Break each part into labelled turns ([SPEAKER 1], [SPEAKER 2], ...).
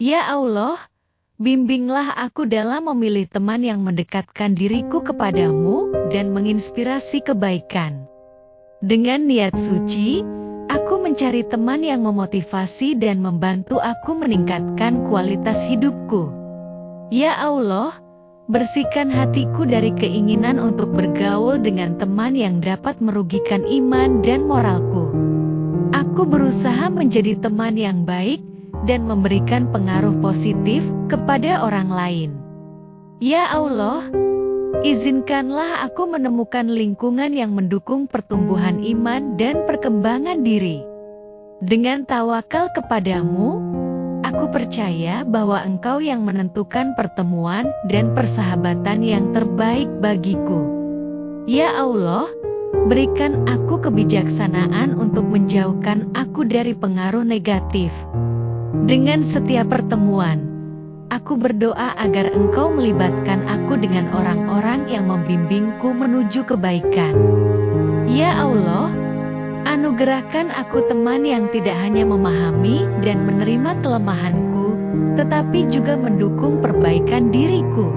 [SPEAKER 1] Ya Allah, bimbinglah aku dalam memilih teman yang mendekatkan diriku kepadamu dan menginspirasi kebaikan. Dengan niat suci, aku mencari teman yang memotivasi dan membantu aku meningkatkan kualitas hidupku. Ya Allah, bersihkan hatiku dari keinginan untuk bergaul dengan teman yang dapat merugikan iman dan moralku. Aku berusaha menjadi teman yang baik dan memberikan pengaruh positif kepada orang lain. Ya Allah, izinkanlah aku menemukan lingkungan yang mendukung pertumbuhan iman dan perkembangan diri. Dengan tawakal kepadamu, aku percaya bahwa Engkau yang menentukan pertemuan dan persahabatan yang terbaik bagiku. Ya Allah, berikan aku kebijaksanaan untuk menjauhkan aku dari pengaruh negatif. Dengan setiap pertemuan, aku berdoa agar Engkau melibatkan aku dengan orang-orang yang membimbingku menuju kebaikan. Ya Allah, anugerahkan aku teman yang tidak hanya memahami dan menerima kelemahanku, tetapi juga mendukung perbaikan diriku.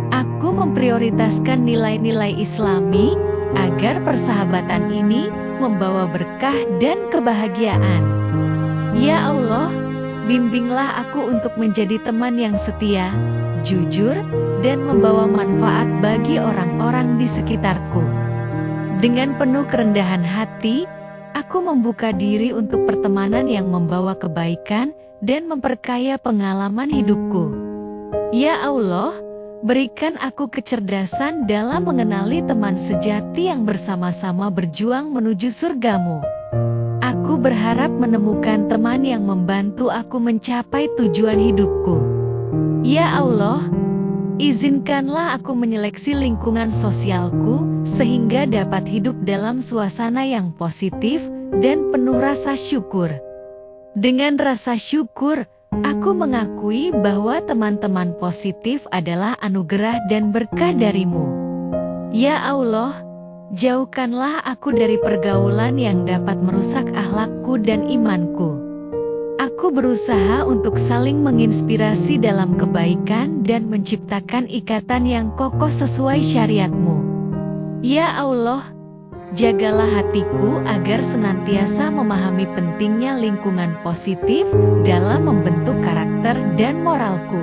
[SPEAKER 1] Aku memprioritaskan nilai-nilai Islami, agar persahabatan ini membawa berkah dan kebahagiaan. Ya Allah, bimbinglah aku untuk menjadi teman yang setia, jujur, dan membawa manfaat bagi orang-orang di sekitarku. Dengan penuh kerendahan hati, aku membuka diri untuk pertemanan yang membawa kebaikan dan memperkaya pengalaman hidupku. Ya Allah, berikan aku kecerdasan dalam mengenali teman sejati yang bersama-sama berjuang menuju surgamu. Aku berharap menemukan teman yang membantu aku mencapai tujuan hidupku. Ya Allah, izinkanlah aku menyeleksi lingkungan sosialku sehingga dapat hidup dalam suasana yang positif dan penuh rasa syukur. Dengan rasa syukur, aku mengakui bahwa teman-teman positif adalah anugerah dan berkah darimu. Ya Allah, jauhkanlah aku dari pergaulan yang dapat merusak akhlakku dan imanku. Aku berusaha untuk saling menginspirasi dalam kebaikan dan menciptakan ikatan yang kokoh sesuai syariat-Mu. Ya Allah, jagalah hatiku agar senantiasa memahami pentingnya lingkungan positif dalam membentuk karakter dan moralku.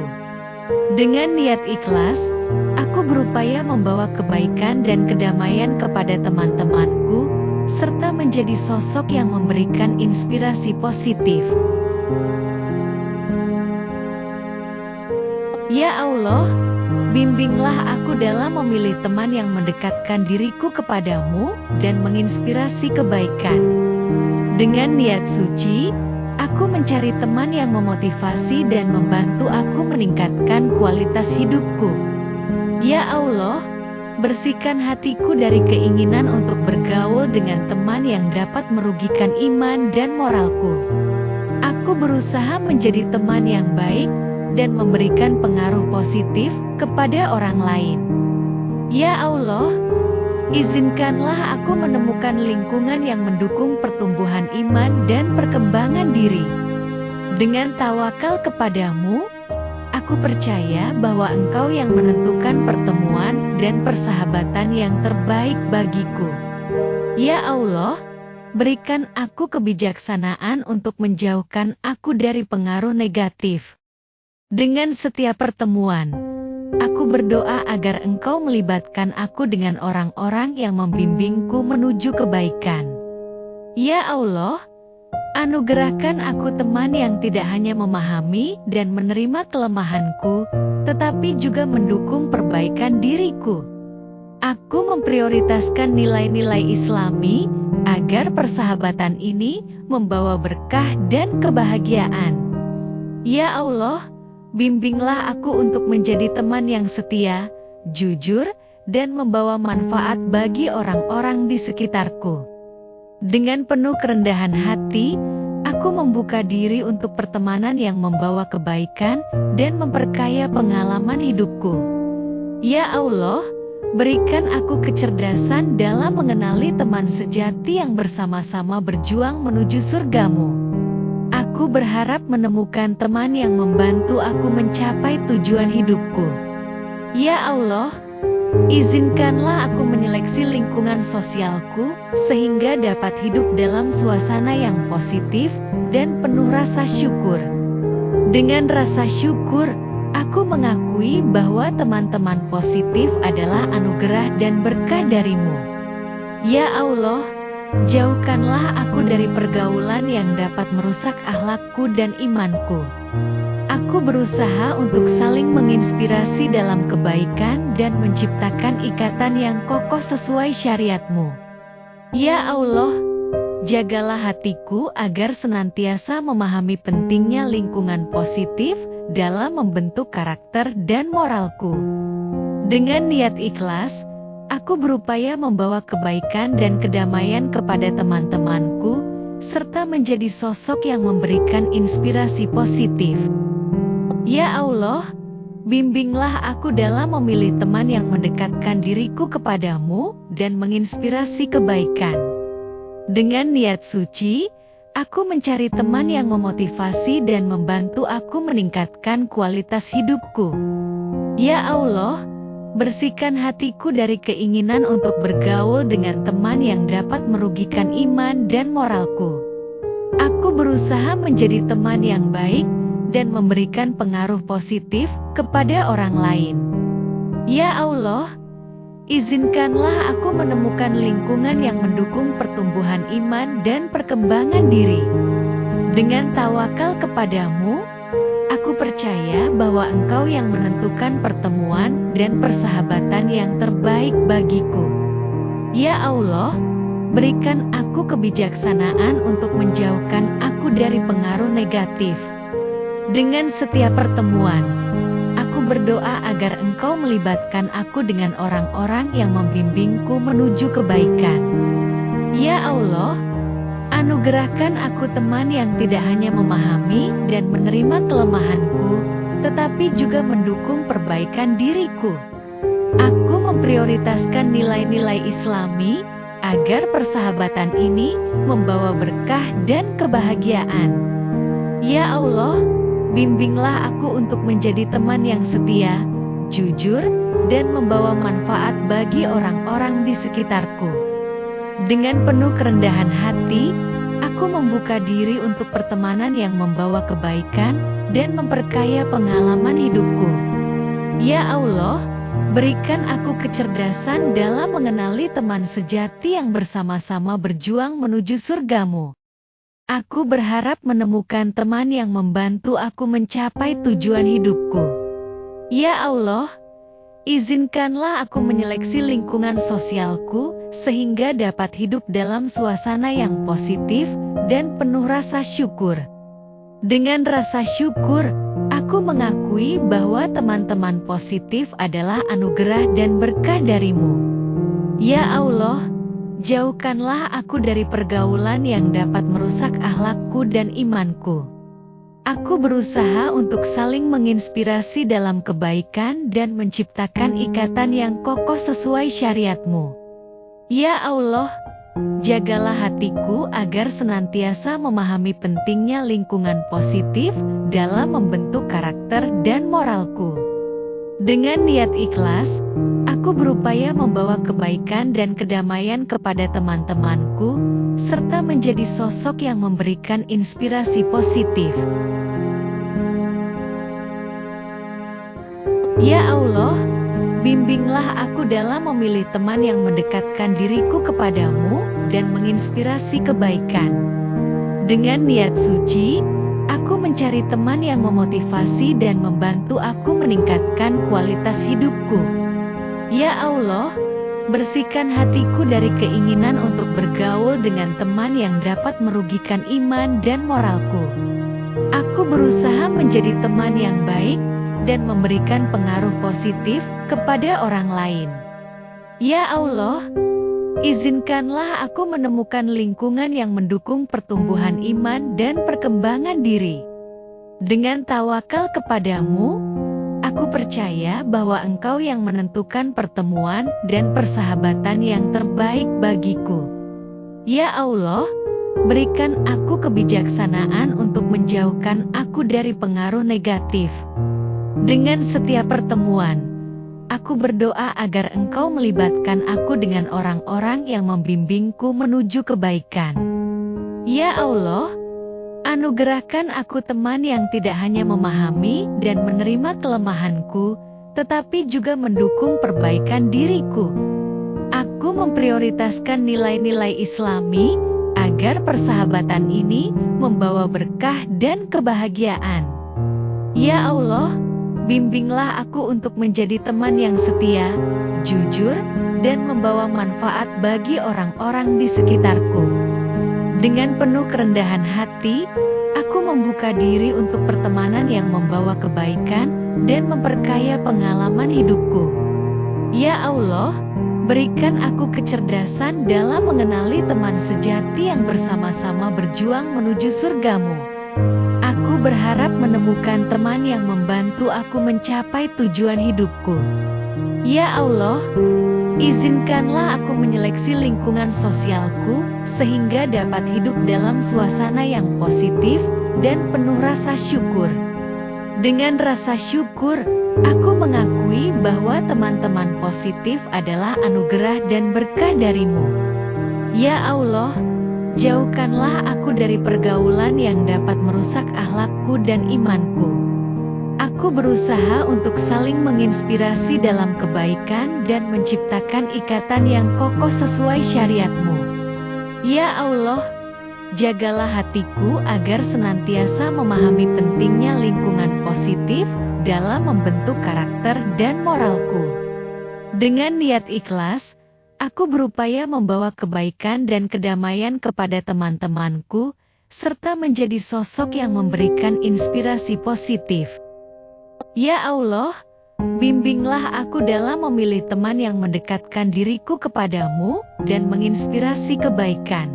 [SPEAKER 1] Dengan niat ikhlas, aku berupaya membawa kebaikan dan kedamaian kepada teman-temanku, serta menjadi sosok yang memberikan inspirasi positif. Ya Allah, bimbinglah aku dalam memilih teman yang mendekatkan diriku kepadamu dan menginspirasi kebaikan. Dengan niat suci, aku mencari teman yang memotivasi dan membantu aku meningkatkan kualitas hidupku. Ya Allah, bersihkan hatiku dari keinginan untuk bergaul dengan teman yang dapat merugikan iman dan moralku. Aku berusaha menjadi teman yang baik dan memberikan pengaruh positif kepada orang lain. Ya Allah, izinkanlah aku menemukan lingkungan yang mendukung pertumbuhan iman dan perkembangan diri. Dengan tawakal kepadamu, aku percaya bahwa Engkau yang menentukan pertemuan dan persahabatan yang terbaik bagiku. Ya Allah, berikan aku kebijaksanaan untuk menjauhkan aku dari pengaruh negatif. Dengan setiap pertemuan, aku berdoa agar Engkau melibatkan aku dengan orang-orang yang membimbingku menuju kebaikan. Ya Allah, anugerahkan aku teman yang tidak hanya memahami dan menerima kelemahanku, tetapi juga mendukung perbaikan diriku. Aku memprioritaskan nilai-nilai Islami, agar persahabatan ini membawa berkah dan kebahagiaan. Ya Allah, bimbinglah aku untuk menjadi teman yang setia, jujur, dan membawa manfaat bagi orang-orang di sekitarku. Dengan penuh kerendahan hati, aku membuka diri untuk pertemanan yang membawa kebaikan dan memperkaya pengalaman hidupku. Ya Allah, berikan aku kecerdasan dalam mengenali teman sejati yang bersama-sama berjuang menuju surgamu. Aku berharap menemukan teman yang membantu aku mencapai tujuan hidupku. Ya Allah, izinkanlah aku menyeleksi lingkungan sosialku sehingga dapat hidup dalam suasana yang positif dan penuh rasa syukur. Dengan rasa syukur, aku mengakui bahwa teman-teman positif adalah anugerah dan berkah dari-Mu. Ya Allah, jauhkanlah aku dari pergaulan yang dapat merusak akhlakku dan imanku. Aku berusaha untuk saling menginspirasi dalam kebaikan dan menciptakan ikatan yang kokoh sesuai syariat-Mu. Ya Allah, jagalah hatiku agar senantiasa memahami pentingnya lingkungan positif dalam membentuk karakter dan moralku. Dengan niat ikhlas, aku berupaya membawa kebaikan dan kedamaian kepada teman-temanku, serta menjadi sosok yang memberikan inspirasi positif. Ya Allah, bimbinglah aku dalam memilih teman yang mendekatkan diriku kepadamu dan menginspirasi kebaikan. Dengan niat suci, aku mencari teman yang memotivasi dan membantu aku meningkatkan kualitas hidupku. Ya Allah, bersihkan hatiku dari keinginan untuk bergaul dengan teman yang dapat merugikan iman dan moralku. Aku berusaha menjadi teman yang baik dan memberikan pengaruh positif kepada orang lain. Ya Allah, izinkanlah aku menemukan lingkungan yang mendukung pertumbuhan iman dan perkembangan diri. Dengan tawakal kepadamu, aku percaya bahwa Engkau yang menentukan pertemuan dan persahabatan yang terbaik bagiku. Ya Allah, berikan aku kebijaksanaan untuk menjauhkan aku dari pengaruh negatif. Dengan setiap pertemuan, aku berdoa agar Engkau melibatkan aku dengan orang-orang yang membimbingku menuju kebaikan. Ya Allah, anugerahkan aku teman yang tidak hanya memahami dan menerima kelemahanku, tetapi juga mendukung perbaikan diriku. Aku memprioritaskan nilai-nilai Islami agar persahabatan ini membawa berkah dan kebahagiaan. Ya Allah, bimbinglah aku untuk menjadi teman yang setia, jujur, dan membawa manfaat bagi orang-orang di sekitarku. Dengan penuh kerendahan hati, aku membuka diri untuk pertemanan yang membawa kebaikan dan memperkaya pengalaman hidupku. Ya Allah, berikan aku kecerdasan dalam mengenali teman sejati yang bersama-sama berjuang menuju surga-Mu. Aku berharap menemukan teman yang membantu aku mencapai tujuan hidupku. Ya Allah, izinkanlah aku menyeleksi lingkungan sosialku sehingga dapat hidup dalam suasana yang positif dan penuh rasa syukur. Dengan rasa syukur, aku mengakui bahwa teman-teman positif adalah anugerah dan berkah dari-Mu. Ya Allah, jauhkanlah aku dari pergaulan yang dapat merusak akhlakku dan imanku. Aku berusaha untuk saling menginspirasi dalam kebaikan dan menciptakan ikatan yang kokoh sesuai syariat-Mu. Ya Allah, jagalah hatiku agar senantiasa memahami pentingnya lingkungan positif dalam membentuk karakter dan moralku. Dengan niat ikhlas, aku berupaya membawa kebaikan dan kedamaian kepada teman-temanku, serta menjadi sosok yang memberikan inspirasi positif. Ya Allah, bimbinglah aku dalam memilih teman yang mendekatkan diriku kepadamu dan menginspirasi kebaikan. Dengan niat suci, aku mencari teman yang memotivasi dan membantu aku meningkatkan kualitas hidupku. Ya Allah, bersihkan hatiku dari keinginan untuk bergaul dengan teman yang dapat merugikan iman dan moralku. Aku berusaha menjadi teman yang baik dan memberikan pengaruh positif kepada orang lain. Ya Allah, izinkanlah aku menemukan lingkungan yang mendukung pertumbuhan iman dan perkembangan diri. Dengan tawakal kepadamu, aku percaya bahwa Engkau yang menentukan pertemuan dan persahabatan yang terbaik bagiku. Ya Allah, berikan aku kebijaksanaan untuk menjauhkan aku dari pengaruh negatif. Dengan setiap pertemuan, aku berdoa agar Engkau melibatkan aku dengan orang-orang yang membimbingku menuju kebaikan. Ya Allah, anugerahkan aku teman yang tidak hanya memahami dan menerima kelemahanku, tetapi juga mendukung perbaikan diriku. Aku memprioritaskan nilai-nilai Islami, agar persahabatan ini membawa berkah dan kebahagiaan. Ya Allah, bimbinglah aku untuk menjadi teman yang setia, jujur, dan membawa manfaat bagi orang-orang di sekitarku. Dengan penuh kerendahan hati, aku membuka diri untuk pertemanan yang membawa kebaikan dan memperkaya pengalaman hidupku. Ya Allah, berikan aku kecerdasan dalam mengenali teman sejati yang bersama-sama berjuang menuju surga-Mu. Aku berharap menemukan teman yang membantu aku mencapai tujuan hidupku. Ya Allah, izinkanlah aku menyeleksi lingkungan sosialku, sehingga dapat hidup dalam suasana yang positif dan penuh rasa syukur. Dengan rasa syukur, aku mengakui bahwa teman-teman positif adalah anugerah dan berkah dari-Mu. Ya Allah, jauhkanlah aku dari pergaulan yang dapat merusak akhlakku dan imanku. Aku berusaha untuk saling menginspirasi dalam kebaikan dan menciptakan ikatan yang kokoh sesuai syariat-Mu. Ya Allah, jagalah hatiku agar senantiasa memahami pentingnya lingkungan positif dalam membentuk karakter dan moralku. Dengan niat ikhlas, aku berupaya membawa kebaikan dan kedamaian kepada teman-temanku, serta menjadi sosok yang memberikan inspirasi positif. Ya Allah, bimbinglah aku dalam memilih teman yang mendekatkan diriku kepadamu dan menginspirasi kebaikan.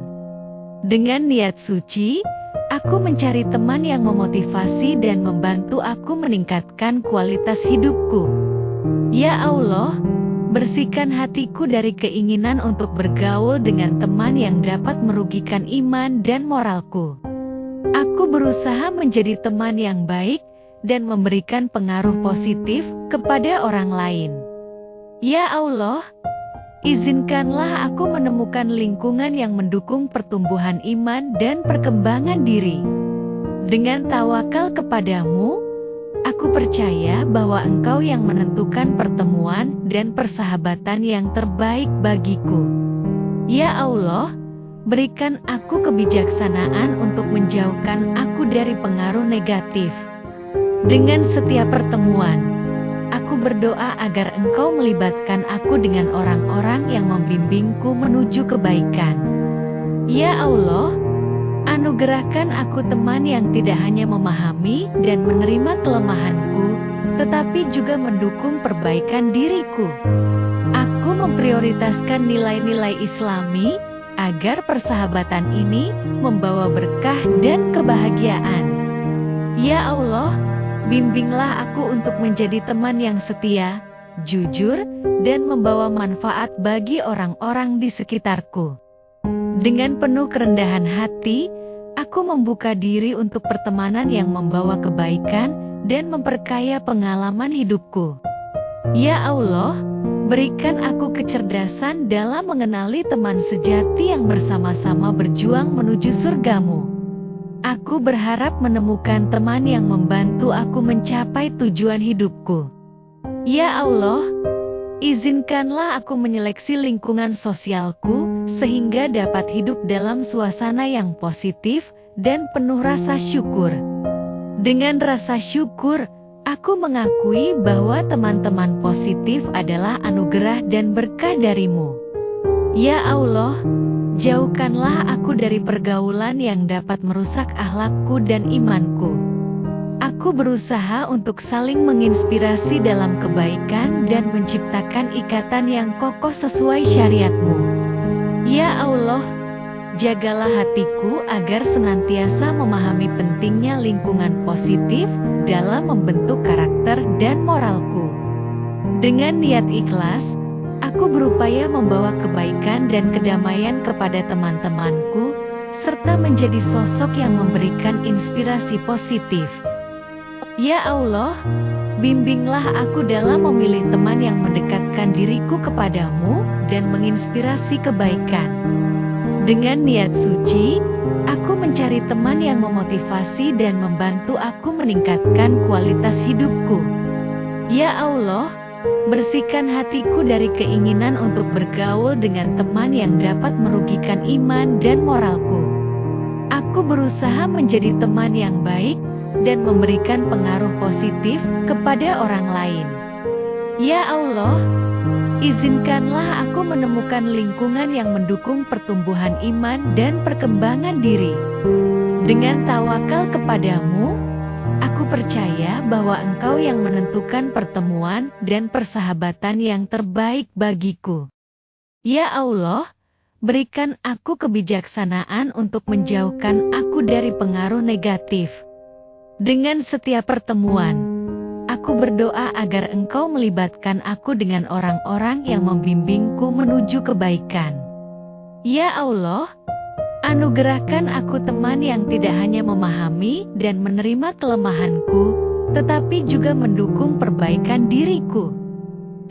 [SPEAKER 1] Dengan niat suci, aku mencari teman yang memotivasi dan membantu aku meningkatkan kualitas hidupku. Ya Allah, bersihkan hatiku dari keinginan untuk bergaul dengan teman yang dapat merugikan iman dan moralku. Aku berusaha menjadi teman yang baik dan memberikan pengaruh positif kepada orang lain. Ya Allah, izinkanlah aku menemukan lingkungan yang mendukung pertumbuhan iman dan perkembangan diri. Dengan tawakal kepadamu, aku percaya bahwa Engkau yang menentukan pertemuan dan persahabatan yang terbaik bagiku. Ya Allah, berikan aku kebijaksanaan untuk menjauhkan aku dari pengaruh negatif. Dengan setiap pertemuan, aku berdoa agar Engkau melibatkan aku dengan orang-orang yang membimbingku menuju kebaikan. Ya Allah, anugerahkan aku teman yang tidak hanya memahami dan menerima kelemahanku, tetapi juga mendukung perbaikan diriku. Aku memprioritaskan nilai-nilai Islami, agar persahabatan ini membawa berkah dan kebahagiaan. Ya Allah, bimbinglah aku untuk menjadi teman yang setia, jujur, dan membawa manfaat bagi orang-orang di sekitarku. Dengan penuh kerendahan hati, aku membuka diri untuk pertemanan yang membawa kebaikan dan memperkaya pengalaman hidupku. Ya Allah, berikan aku kecerdasan dalam mengenali teman sejati yang bersama-sama berjuang menuju surga-Mu. Aku berharap menemukan teman yang membantu aku mencapai tujuan hidupku. Ya Allah, izinkanlah aku menyeleksi lingkungan sosialku, sehingga dapat hidup dalam suasana yang positif dan penuh rasa syukur. Dengan rasa syukur, aku mengakui bahwa teman-teman positif adalah anugerah dan berkah dari-Mu. Ya Allah, jauhkanlah aku dari pergaulan yang dapat merusak akhlakku dan imanku. Aku berusaha untuk saling menginspirasi dalam kebaikan dan menciptakan ikatan yang kokoh sesuai syariat-Mu. Ya Allah, jagalah hatiku agar senantiasa memahami pentingnya lingkungan positif dalam membentuk karakter dan moralku. Dengan niat ikhlas, aku berupaya membawa kebaikan dan kedamaian kepada teman-temanku, serta menjadi sosok yang memberikan inspirasi positif. Ya Allah, bimbinglah aku dalam memilih teman yang mendekatkan diriku kepadamu dan menginspirasi kebaikan. Dengan niat suci, aku mencari teman yang memotivasi dan membantu aku meningkatkan kualitas hidupku. Ya Allah, bersihkan hatiku dari keinginan untuk bergaul dengan teman yang dapat merugikan iman dan moralku. Aku berusaha menjadi teman yang baik dan memberikan pengaruh positif kepada orang lain. Ya Allah, izinkanlah aku menemukan lingkungan yang mendukung pertumbuhan iman dan perkembangan diri. Dengan tawakal kepadamu, aku percaya bahwa Engkau yang menentukan pertemuan dan persahabatan yang terbaik bagiku. Ya Allah, berikan aku kebijaksanaan untuk menjauhkan aku dari pengaruh negatif. Dengan setiap pertemuan, aku berdoa agar Engkau melibatkan aku dengan orang-orang yang membimbingku menuju kebaikan. Ya Allah, anugerahkan aku teman yang tidak hanya memahami dan menerima kelemahanku, tetapi juga mendukung perbaikan diriku.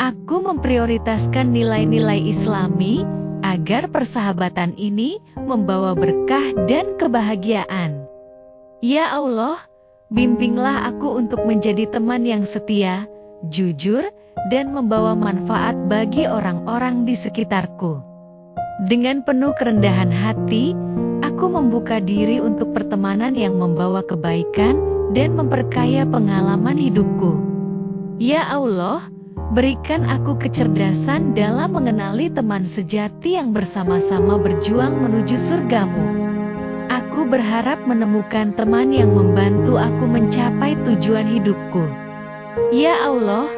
[SPEAKER 1] Aku memprioritaskan nilai-nilai Islami agar persahabatan ini membawa berkah dan kebahagiaan. Ya Allah, bimbinglah aku untuk menjadi teman yang setia, jujur, dan membawa manfaat bagi orang-orang di sekitarku. Dengan penuh kerendahan hati, aku membuka diri untuk pertemanan yang membawa kebaikan dan memperkaya pengalaman hidupku. Ya Allah, berikan aku kecerdasan dalam mengenali teman sejati yang bersama-sama berjuang menuju surgamu. Aku berharap menemukan teman yang membantu aku mencapai tujuan hidupku. Ya Allah,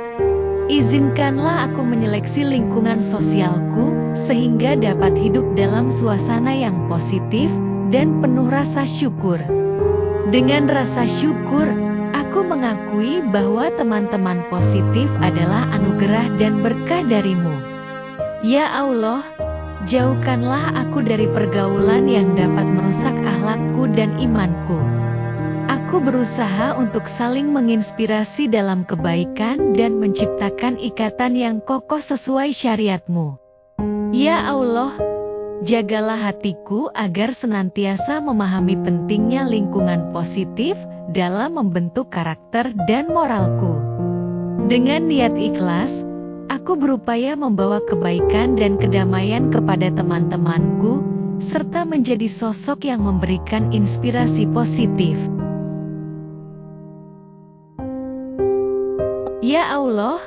[SPEAKER 1] izinkanlah aku menyeleksi lingkungan sosialku sehingga dapat hidup dalam suasana yang positif dan penuh rasa syukur. Dengan rasa syukur, aku mengakui bahwa teman-teman positif adalah anugerah dan berkah darimu. Ya Allah, jauhkanlah aku dari pergaulan yang dapat merusak akhlakku dan imanku. Aku berusaha untuk saling menginspirasi dalam kebaikan dan menciptakan ikatan yang kokoh sesuai syariat-Mu. Ya Allah, jagalah hatiku agar senantiasa memahami pentingnya lingkungan positif dalam membentuk karakter dan moralku. Dengan niat ikhlas, aku berupaya membawa kebaikan dan kedamaian kepada teman-temanku, serta menjadi sosok yang memberikan inspirasi positif. Ya Allah,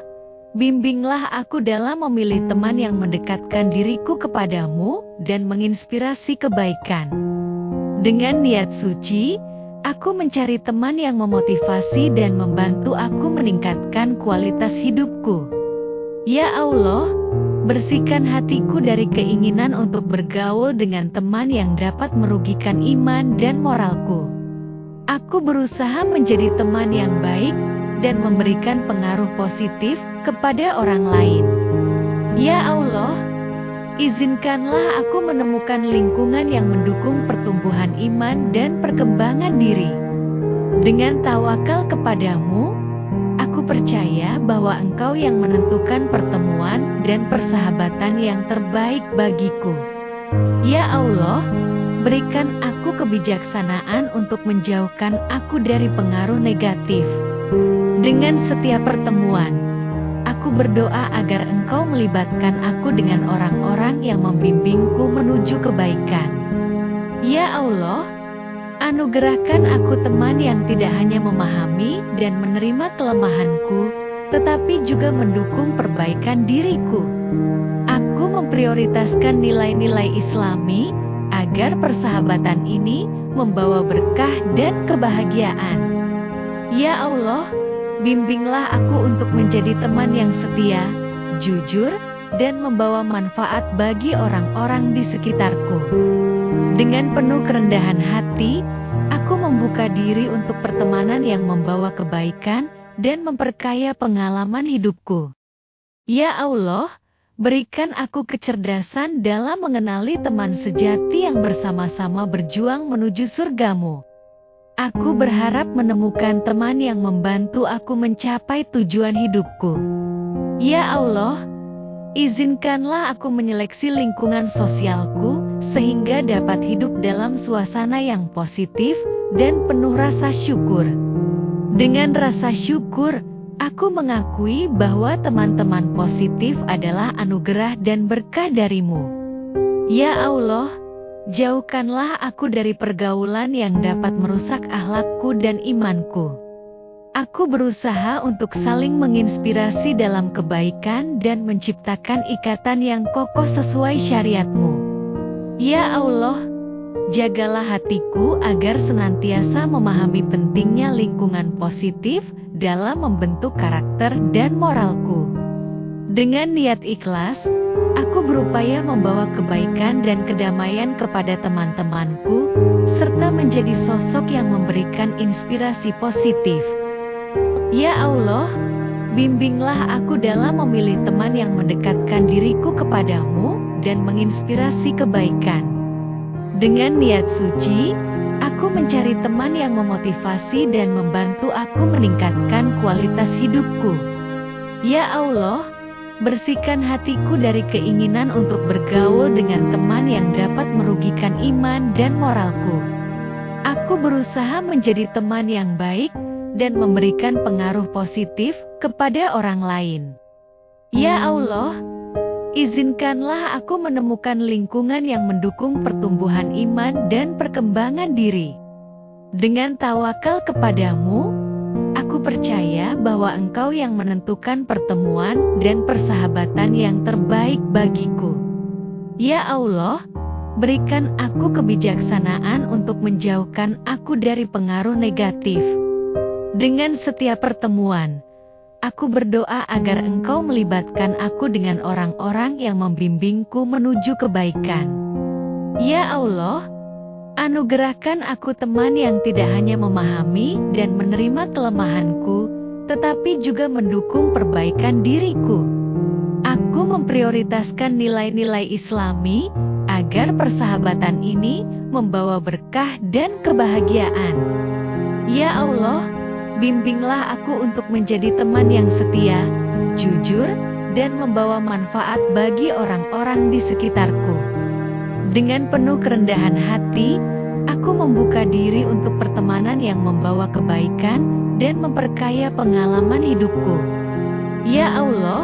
[SPEAKER 1] bimbinglah aku dalam memilih teman yang mendekatkan diriku kepadamu dan menginspirasi kebaikan. Dengan niat suci, aku mencari teman yang memotivasi dan membantu aku meningkatkan kualitas hidupku. Ya Allah, bersihkan hatiku dari keinginan untuk bergaul dengan teman yang dapat merugikan iman dan moralku. Aku berusaha menjadi teman yang baik dan memberikan pengaruh positif kepada orang lain. Ya Allah, izinkanlah aku menemukan lingkungan yang mendukung pertumbuhan iman dan perkembangan diri. Dengan tawakal kepadamu, aku percaya bahwa Engkau yang menentukan pertemuan dan persahabatan yang terbaik bagiku. Ya Allah, berikan aku kebijaksanaan untuk menjauhkan aku dari pengaruh negatif. Dengan setiap pertemuan, aku berdoa agar Engkau melibatkan aku dengan orang-orang yang membimbingku menuju kebaikan. Ya Allah, anugerahkan aku teman yang tidak hanya memahami dan menerima kelemahanku, tetapi juga mendukung perbaikan diriku. Aku memprioritaskan nilai-nilai Islami agar persahabatan ini membawa berkah dan kebahagiaan. Ya Allah, bimbinglah aku untuk menjadi teman yang setia, jujur, dan membawa manfaat bagi orang-orang di sekitarku. Dengan penuh kerendahan hati, aku membuka diri untuk pertemanan yang membawa kebaikan dan memperkaya pengalaman hidupku. Ya Allah, Berikan aku kecerdasan dalam mengenali teman sejati yang bersama-sama berjuang menuju surgamu. Aku berharap menemukan teman yang membantu aku mencapai tujuan hidupku. Ya Allah, izinkanlah aku menyeleksi lingkungan sosialku, sehingga dapat hidup dalam suasana yang positif dan penuh rasa syukur. Dengan rasa syukur, aku mengakui bahwa teman-teman positif adalah anugerah dan berkah darimu. Ya Allah, jauhkanlah aku dari pergaulan yang dapat merusak akhlakku dan imanku. Aku berusaha untuk saling menginspirasi dalam kebaikan dan menciptakan ikatan yang kokoh sesuai syariat-Mu. Ya Allah, jagalah hatiku agar senantiasa memahami pentingnya lingkungan positif dalam membentuk karakter dan moralku. Dengan niat ikhlas, aku berupaya membawa kebaikan dan kedamaian kepada teman-temanku, serta menjadi sosok yang memberikan inspirasi positif. Ya Allah, bimbinglah aku dalam memilih teman yang mendekatkan diriku kepadamu dan menginspirasi kebaikan. Dengan niat suci, aku mencari teman yang memotivasi dan membantu aku meningkatkan kualitas hidupku. Ya Allah, bersihkan hatiku dari keinginan untuk bergaul dengan teman yang dapat merugikan iman dan moralku. Aku berusaha menjadi teman yang baik dan memberikan pengaruh positif kepada orang lain. Ya Allah, izinkanlah aku menemukan lingkungan yang mendukung pertumbuhan iman dan perkembangan diri. Dengan tawakal kepadamu, aku percaya bahwa Engkau yang menentukan pertemuan dan persahabatan yang terbaik bagiku. Ya Allah, berikan aku kebijaksanaan untuk menjauhkan aku dari pengaruh negatif. Dengan setiap pertemuan, aku berdoa agar Engkau melibatkan aku dengan orang-orang yang membimbingku menuju kebaikan. Ya Allah, anugerahkan aku teman yang tidak hanya memahami dan menerima kelemahanku, tetapi juga mendukung perbaikan diriku. Aku memprioritaskan nilai-nilai Islami, agar persahabatan ini membawa berkah dan kebahagiaan. Ya Allah, bimbinglah aku untuk menjadi teman yang setia, jujur, dan membawa manfaat bagi orang-orang di sekitarku. Dengan penuh kerendahan hati, aku membuka diri untuk pertemanan yang membawa kebaikan dan memperkaya pengalaman hidupku. Ya Allah,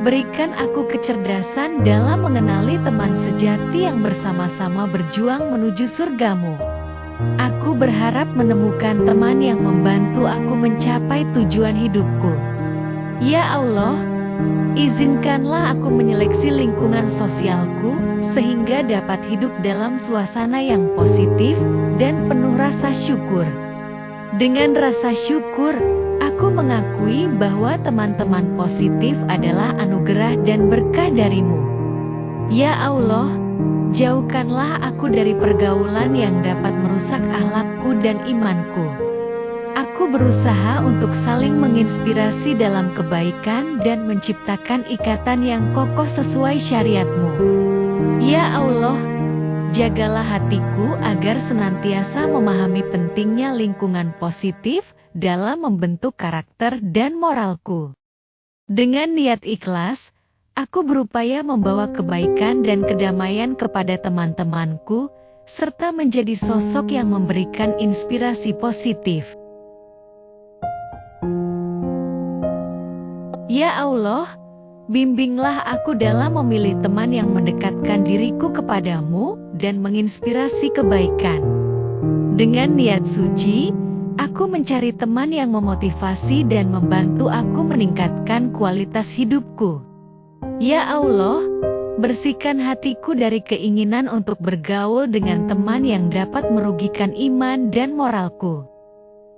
[SPEAKER 1] berikan aku kecerdasan dalam mengenali teman sejati yang bersama-sama berjuang menuju surgamu. Aku berharap menemukan teman yang membantu aku mencapai tujuan hidupku. Ya Allah, izinkanlah aku menyeleksi lingkungan sosialku, sehingga dapat hidup dalam suasana yang positif dan penuh rasa syukur. Dengan rasa syukur, aku mengakui bahwa teman-teman positif adalah anugerah dan berkah darimu. Ya Allah, jauhkanlah aku dari pergaulan yang dapat merusak akhlakku dan imanku. Aku berusaha untuk saling menginspirasi dalam kebaikan dan menciptakan ikatan yang kokoh sesuai syariat-Mu. Ya Allah, jagalah hatiku agar senantiasa memahami pentingnya lingkungan positif dalam membentuk karakter dan moralku. Dengan niat ikhlas, aku berupaya membawa kebaikan dan kedamaian kepada teman-temanku, serta menjadi sosok yang memberikan inspirasi positif. Ya Allah, bimbinglah aku dalam memilih teman yang mendekatkan diriku kepadamu dan menginspirasi kebaikan. Dengan niat suci, aku mencari teman yang memotivasi dan membantu aku meningkatkan kualitas hidupku. Ya Allah, bersihkan hatiku dari keinginan untuk bergaul dengan teman yang dapat merugikan iman dan moralku.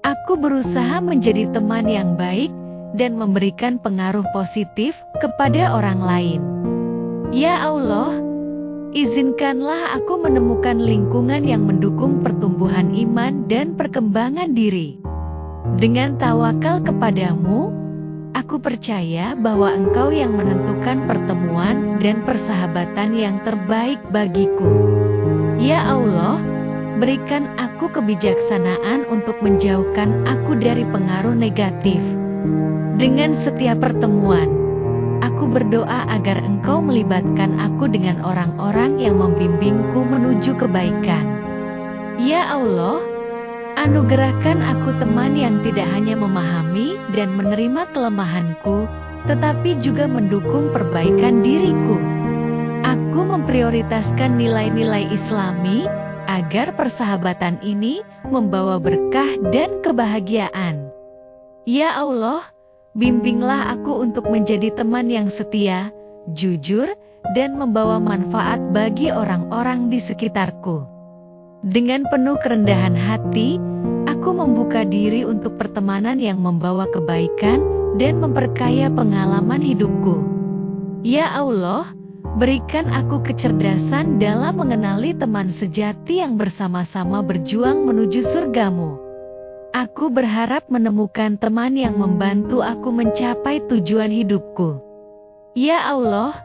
[SPEAKER 1] Aku berusaha menjadi teman yang baik dan memberikan pengaruh positif kepada orang lain. Ya Allah, izinkanlah aku menemukan lingkungan yang mendukung pertumbuhan iman dan perkembangan diri. Dengan tawakal kepadamu, Aku percaya bahwa Engkau yang menentukan pertemuan dan persahabatan yang terbaik bagiku. Ya Allah, berikan aku kebijaksanaan untuk menjauhkan aku dari pengaruh negatif. Dengan setiap pertemuan, aku berdoa agar Engkau melibatkan aku dengan orang-orang yang membimbingku menuju kebaikan. Ya Allah, anugerahkan aku teman yang tidak hanya memahami dan menerima kelemahanku, tetapi juga mendukung perbaikan diriku. Aku memprioritaskan nilai-nilai Islami, agar persahabatan ini membawa berkah dan kebahagiaan. Ya Allah, bimbinglah aku untuk menjadi teman yang setia, jujur, dan membawa manfaat bagi orang-orang di sekitarku. Dengan penuh kerendahan hati, aku membuka diri untuk pertemanan yang membawa kebaikan dan memperkaya pengalaman hidupku. Ya Allah, berikan aku kecerdasan dalam mengenali teman sejati yang bersama-sama berjuang menuju surga-Mu. Aku berharap menemukan teman yang membantu aku mencapai tujuan hidupku. Ya Allah,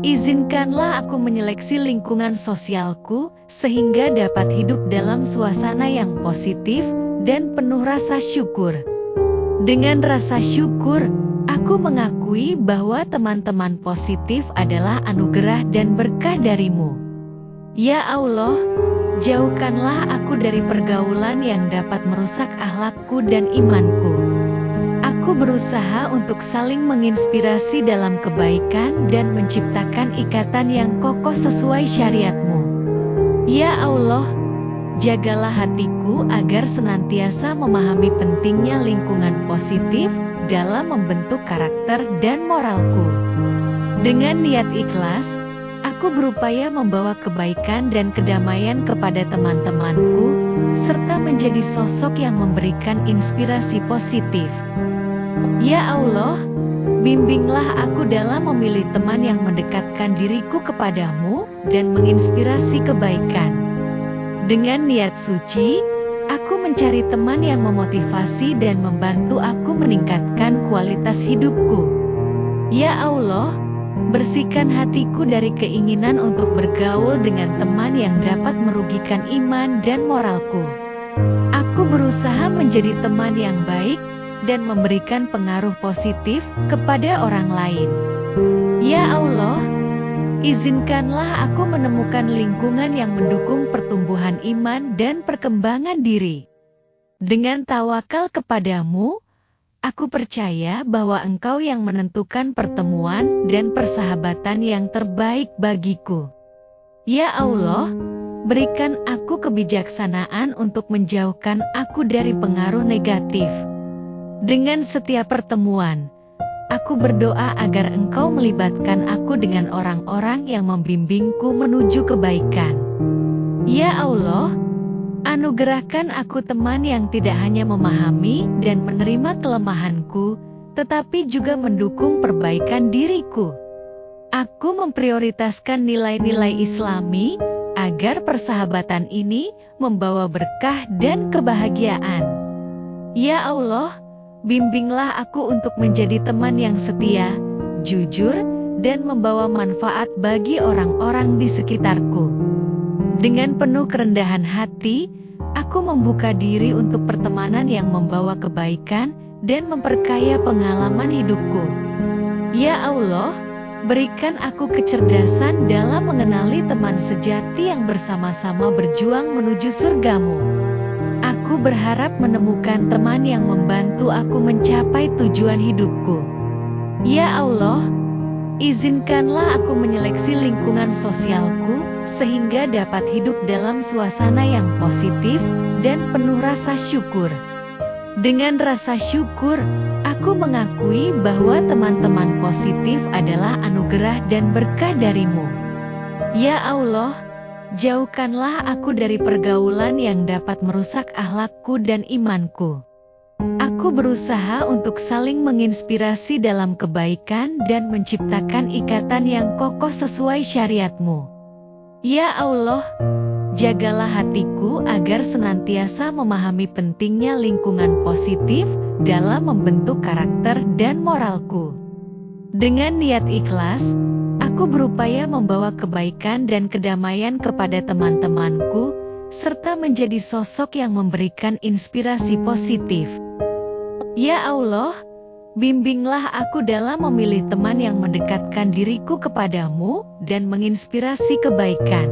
[SPEAKER 1] izinkanlah aku menyeleksi lingkungan sosialku sehingga dapat hidup dalam suasana yang positif dan penuh rasa syukur. Dengan rasa syukur, aku mengakui bahwa teman-teman positif adalah anugerah dan berkah dari-Mu. Ya Allah, jauhkanlah aku dari pergaulan yang dapat merusak akhlakku dan imanku. Aku berusaha untuk saling menginspirasi dalam kebaikan dan menciptakan ikatan yang kokoh sesuai syariat-Mu. Ya Allah, jagalah hatiku agar senantiasa memahami pentingnya lingkungan positif dalam membentuk karakter dan moralku. Dengan niat ikhlas, aku berupaya membawa kebaikan dan kedamaian kepada teman-temanku, serta menjadi sosok yang memberikan inspirasi positif. Ya Allah, bimbinglah aku dalam memilih teman yang mendekatkan diriku kepadamu dan menginspirasi kebaikan. Dengan niat suci, aku mencari teman yang memotivasi dan membantu aku meningkatkan kualitas hidupku. Ya Allah, bersihkan hatiku dari keinginan untuk bergaul dengan teman yang dapat merugikan iman dan moralku. Aku berusaha menjadi teman yang baik dan memberikan pengaruh positif kepada orang lain. Ya Allah, izinkanlah aku menemukan lingkungan yang mendukung pertumbuhan iman dan perkembangan diri. Dengan tawakal kepadamu, aku percaya bahwa Engkau yang menentukan pertemuan dan persahabatan yang terbaik bagiku. Ya Allah, berikan aku kebijaksanaan untuk menjauhkan aku dari pengaruh negatif. Dengan setiap pertemuan, aku berdoa agar Engkau melibatkan aku dengan orang-orang yang membimbingku menuju kebaikan. Ya Allah, anugerahkan aku teman yang tidak hanya memahami dan menerima kelemahanku, tetapi juga mendukung perbaikan diriku. Aku memprioritaskan nilai-nilai Islami, agar persahabatan ini membawa berkah dan kebahagiaan. Ya Allah, bimbinglah aku untuk menjadi teman yang setia, jujur, dan membawa manfaat bagi orang-orang di sekitarku. Dengan penuh kerendahan hati, aku membuka diri untuk pertemanan yang membawa kebaikan dan memperkaya pengalaman hidupku. Ya Allah, berikan aku kecerdasan dalam mengenali teman sejati yang bersama-sama berjuang menuju surga-Mu. Aku berharap menemukan teman yang membantu aku mencapai tujuan hidupku. Ya Allah, izinkanlah aku menyeleksi lingkungan sosialku sehingga dapat hidup dalam suasana yang positif dan penuh rasa syukur. Dengan rasa syukur, aku mengakui bahwa teman-teman positif adalah anugerah dan berkah dari-Mu. Ya Allah, jauhkanlah aku dari pergaulan yang dapat merusak akhlakku dan imanku. Aku berusaha untuk saling menginspirasi dalam kebaikan dan menciptakan ikatan yang kokoh sesuai syariat-Mu. Ya Allah, jagalah hatiku agar senantiasa memahami pentingnya lingkungan positif dalam membentuk karakter dan moralku. Dengan niat ikhlas, aku berupaya membawa kebaikan dan kedamaian kepada teman-temanku, serta menjadi sosok yang memberikan inspirasi positif. Ya Allah, bimbinglah aku dalam memilih teman yang mendekatkan diriku kepadamu dan menginspirasi kebaikan.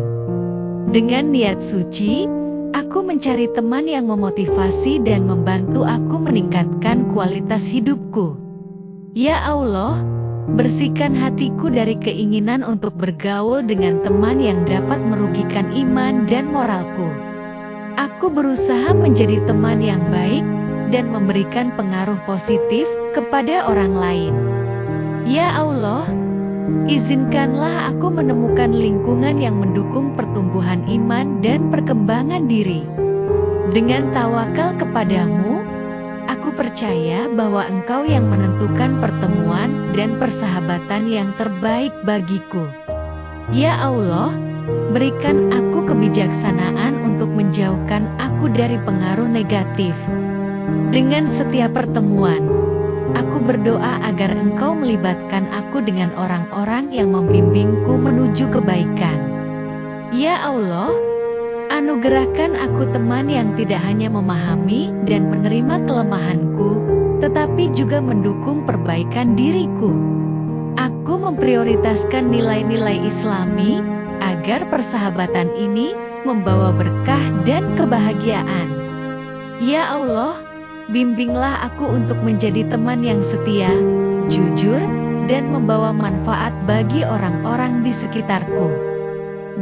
[SPEAKER 1] Dengan niat suci, aku mencari teman yang memotivasi dan membantu aku meningkatkan kualitas hidupku. Ya Allah, bersihkan hatiku dari keinginan untuk bergaul dengan teman yang dapat merugikan iman dan moralku. Aku berusaha menjadi teman yang baik dan memberikan pengaruh positif kepada orang lain. Ya Allah, izinkanlah aku menemukan lingkungan yang mendukung pertumbuhan iman dan perkembangan diri. Dengan tawakal kepadamu, aku percaya bahwa Engkau yang menentukan pertemuan dan persahabatan yang terbaik bagiku. Ya Allah, berikan aku kebijaksanaan untuk menjauhkan aku dari pengaruh negatif. Dengan setiap pertemuan, aku berdoa agar Engkau melibatkan aku dengan orang-orang yang membimbingku menuju kebaikan. Ya Allah, anugerahkan aku teman yang tidak hanya memahami dan menerima kelemahanku, tetapi juga mendukung perbaikan diriku. Aku memprioritaskan nilai-nilai Islami agar persahabatan ini membawa berkah dan kebahagiaan. Ya Allah, bimbinglah aku untuk menjadi teman yang setia, jujur, dan membawa manfaat bagi orang-orang di sekitarku.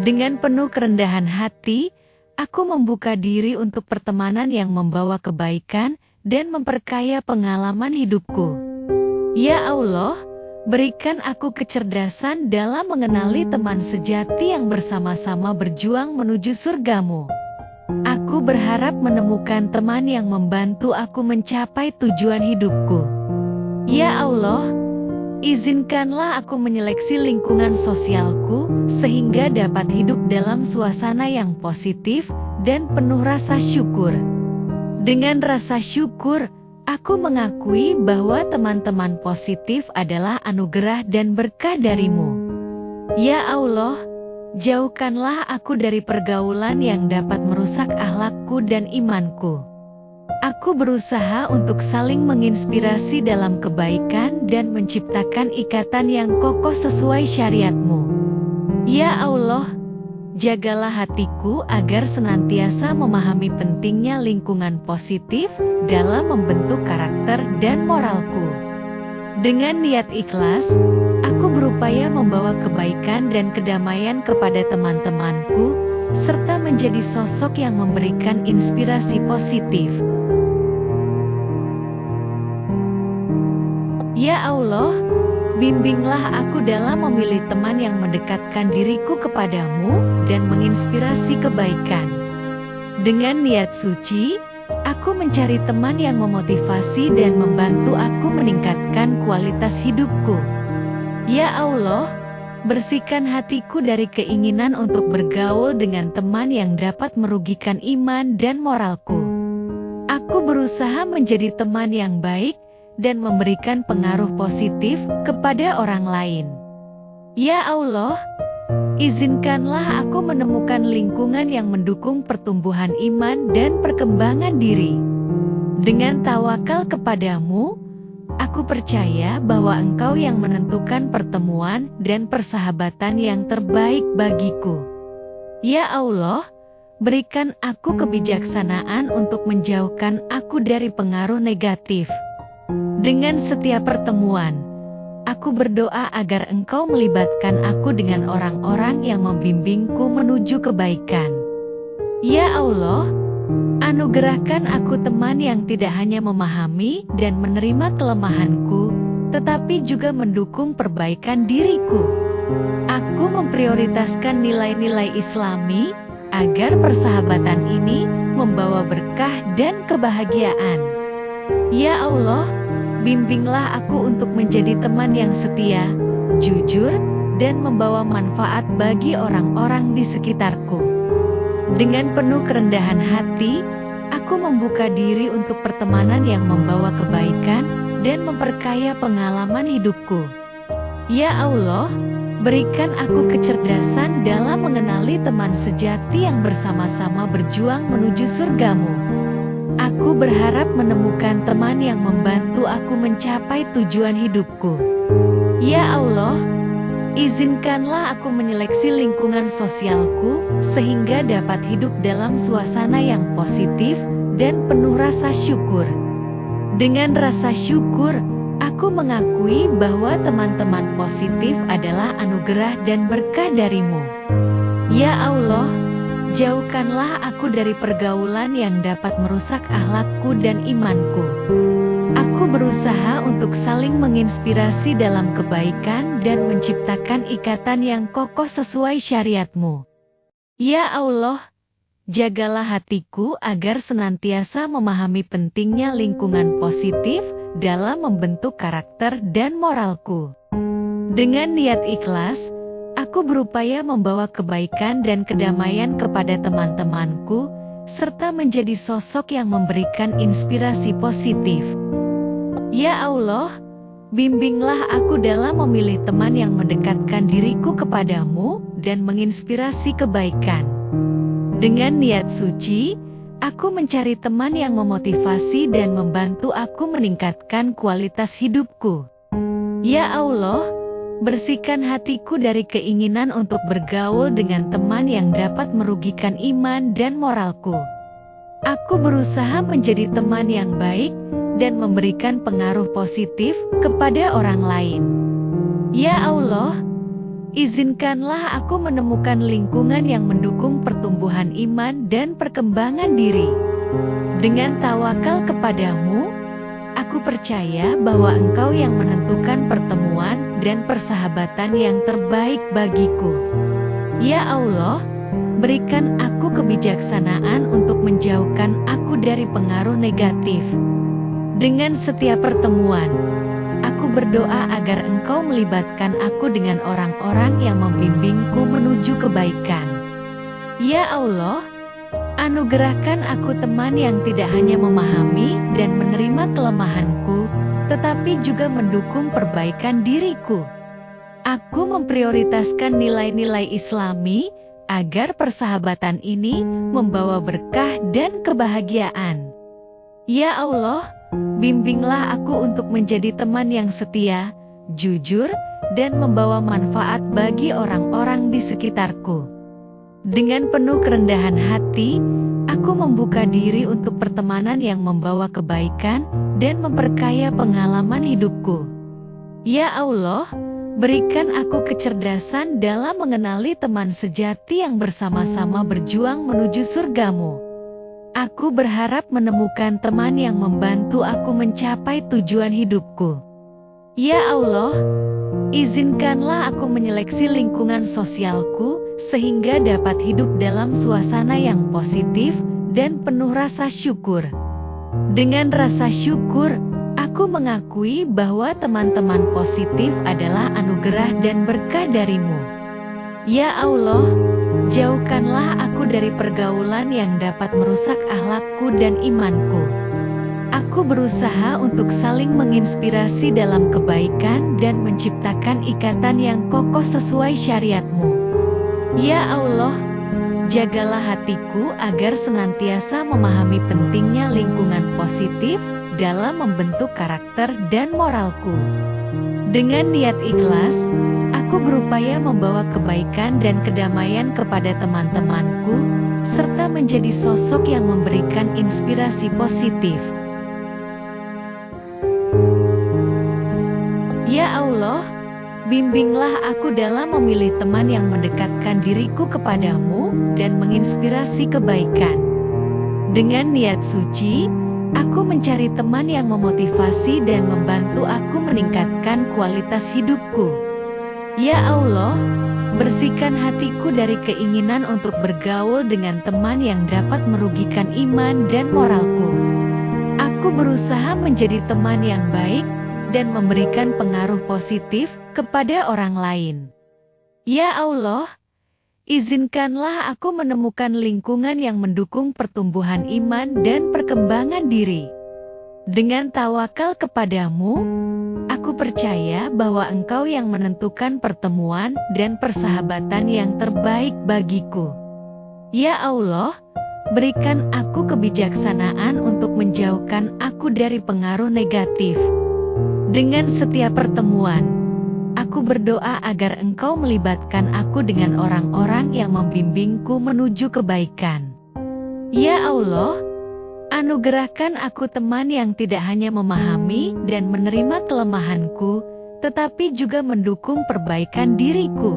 [SPEAKER 1] Dengan penuh kerendahan hati, aku membuka diri untuk pertemanan yang membawa kebaikan dan memperkaya pengalaman hidupku. Ya Allah, berikan aku kecerdasan dalam mengenali teman sejati yang bersama-sama berjuang menuju surgamu. Aku berharap menemukan teman yang membantu aku mencapai tujuan hidupku. Ya Allah, izinkanlah aku menyeleksi lingkungan sosialku sehingga dapat hidup dalam suasana yang positif dan penuh rasa syukur. Dengan rasa syukur, aku mengakui bahwa teman-teman positif adalah anugerah dan berkah darimu. Ya Allah, jauhkanlah aku dari pergaulan yang dapat merusak akhlakku dan imanku. Aku berusaha untuk saling menginspirasi dalam kebaikan dan menciptakan ikatan yang kokoh sesuai syariat-Mu. Ya Allah, jagalah hatiku agar senantiasa memahami pentingnya lingkungan positif dalam membentuk karakter dan moralku. Dengan niat ikhlas, aku berupaya membawa kebaikan dan kedamaian kepada teman-temanku, serta menjadi sosok yang memberikan inspirasi positif. Ya Allah, bimbinglah aku dalam memilih teman yang mendekatkan diriku kepadamu dan menginspirasi kebaikan. Dengan niat suci, aku mencari teman yang memotivasi dan membantu aku meningkatkan kualitas hidupku. Ya Allah, bersihkan hatiku dari keinginan untuk bergaul dengan teman yang dapat merugikan iman dan moralku. Aku berusaha menjadi teman yang baik dan memberikan pengaruh positif kepada orang lain. Ya Allah, izinkanlah aku menemukan lingkungan yang mendukung pertumbuhan iman dan perkembangan diri. Dengan tawakal kepadamu, aku percaya bahwa Engkau yang menentukan pertemuan dan persahabatan yang terbaik bagiku. Ya Allah, berikan aku kebijaksanaan untuk menjauhkan aku dari pengaruh negatif. Dengan setiap pertemuan, aku berdoa agar Engkau melibatkan aku dengan orang-orang yang membimbingku menuju kebaikan. Ya Allah, anugerahkan aku teman yang tidak hanya memahami dan menerima kelemahanku, tetapi juga mendukung perbaikan diriku. Aku memprioritaskan nilai-nilai Islami agar persahabatan ini membawa berkah dan kebahagiaan. Ya Allah, bimbinglah aku untuk menjadi teman yang setia, jujur, dan membawa manfaat bagi orang-orang di sekitarku. Dengan penuh kerendahan hati, aku membuka diri untuk pertemanan yang membawa kebaikan dan memperkaya pengalaman hidupku. Ya Allah, berikan aku kecerdasan dalam mengenali teman sejati yang bersama-sama berjuang menuju surga-Mu. Aku berharap menemukan teman yang membantu aku mencapai tujuan hidupku. Ya Allah, izinkanlah aku menyeleksi lingkungan sosialku sehingga dapat hidup dalam suasana yang positif dan penuh rasa syukur. Dengan rasa syukur, aku mengakui bahwa teman-teman positif adalah anugerah dan berkah dari-Mu. Ya Allah, jauhkanlah aku dari pergaulan yang dapat merusak akhlakku dan imanku. Aku berusaha untuk saling menginspirasi dalam kebaikan dan menciptakan ikatan yang kokoh sesuai syariat-Mu. Ya Allah, jagalah hatiku agar senantiasa memahami pentingnya lingkungan positif dalam membentuk karakter dan moralku. Dengan niat ikhlas, aku berupaya membawa kebaikan dan kedamaian kepada teman-temanku, serta menjadi sosok yang memberikan inspirasi positif. Ya Allah, bimbinglah aku dalam memilih teman yang mendekatkan diriku kepadamu dan menginspirasi kebaikan. Dengan niat suci, aku mencari teman yang memotivasi dan membantu aku meningkatkan kualitas hidupku. Ya Allah, bersihkan hatiku dari keinginan untuk bergaul dengan teman yang dapat merugikan iman dan moralku. Aku berusaha menjadi teman yang baik dan memberikan pengaruh positif kepada orang lain. Ya Allah, izinkanlah aku menemukan lingkungan yang mendukung pertumbuhan iman dan perkembangan diri. Dengan tawakal kepadamu, aku percaya bahwa Engkau yang menentukan pertemuan dan persahabatan yang terbaik bagiku. Ya Allah, berikan aku kebijaksanaan untuk menjauhkan aku dari pengaruh negatif. Dengan setiap pertemuan, aku berdoa agar Engkau melibatkan aku dengan orang-orang yang membimbingku menuju kebaikan. Ya Allah, anugerahkan aku teman yang tidak hanya memahami dan menerima kelemahanku, tetapi juga mendukung perbaikan diriku. Aku memprioritaskan nilai-nilai Islami agar persahabatan ini membawa berkah dan kebahagiaan. Ya Allah, bimbinglah aku untuk menjadi teman yang setia, jujur, dan membawa manfaat bagi orang-orang di sekitarku. Dengan penuh kerendahan hati, aku membuka diri untuk pertemanan yang membawa kebaikan dan memperkaya pengalaman hidupku. Ya Allah, berikan aku kecerdasan dalam mengenali teman sejati yang bersama-sama berjuang menuju surga-Mu. Aku berharap menemukan teman yang membantu aku mencapai tujuan hidupku. Ya Allah, izinkanlah aku menyeleksi lingkungan sosialku sehingga dapat hidup dalam suasana yang positif dan penuh rasa syukur. Dengan rasa syukur, aku mengakui bahwa teman-teman positif adalah anugerah dan berkah dari-Mu. Ya Allah, jauhkanlah aku dari pergaulan yang dapat merusak akhlakku dan imanku. Aku berusaha untuk saling menginspirasi dalam kebaikan dan menciptakan ikatan yang kokoh sesuai syariat-Mu. Ya Allah, jagalah hatiku agar senantiasa memahami pentingnya lingkungan positif dalam membentuk karakter dan moralku. Dengan niat ikhlas, aku berupaya membawa kebaikan dan kedamaian kepada teman-temanku, serta menjadi sosok yang memberikan inspirasi positif. Ya Allah, bimbinglah aku dalam memilih teman yang mendekatkan diriku kepadamu dan menginspirasi kebaikan. Dengan niat suci, aku mencari teman yang memotivasi dan membantu aku meningkatkan kualitas hidupku. Ya Allah, bersihkan hatiku dari keinginan untuk bergaul dengan teman yang dapat merugikan iman dan moralku. Aku berusaha menjadi teman yang baik dan memberikan pengaruh positif kepada orang lain. Ya Allah, Izinkanlah aku menemukan lingkungan yang mendukung pertumbuhan iman dan perkembangan diri. Dengan tawakal kepadamu, aku percaya bahwa Engkau yang menentukan pertemuan dan persahabatan yang terbaik bagiku. Ya Allah, berikan aku kebijaksanaan untuk menjauhkan aku dari pengaruh negatif. Dengan setiap pertemuan, aku berdoa agar Engkau melibatkan aku dengan orang-orang yang membimbingku menuju kebaikan. Ya Allah, anugerahkan aku teman yang tidak hanya memahami dan menerima kelemahanku, tetapi juga mendukung perbaikan diriku.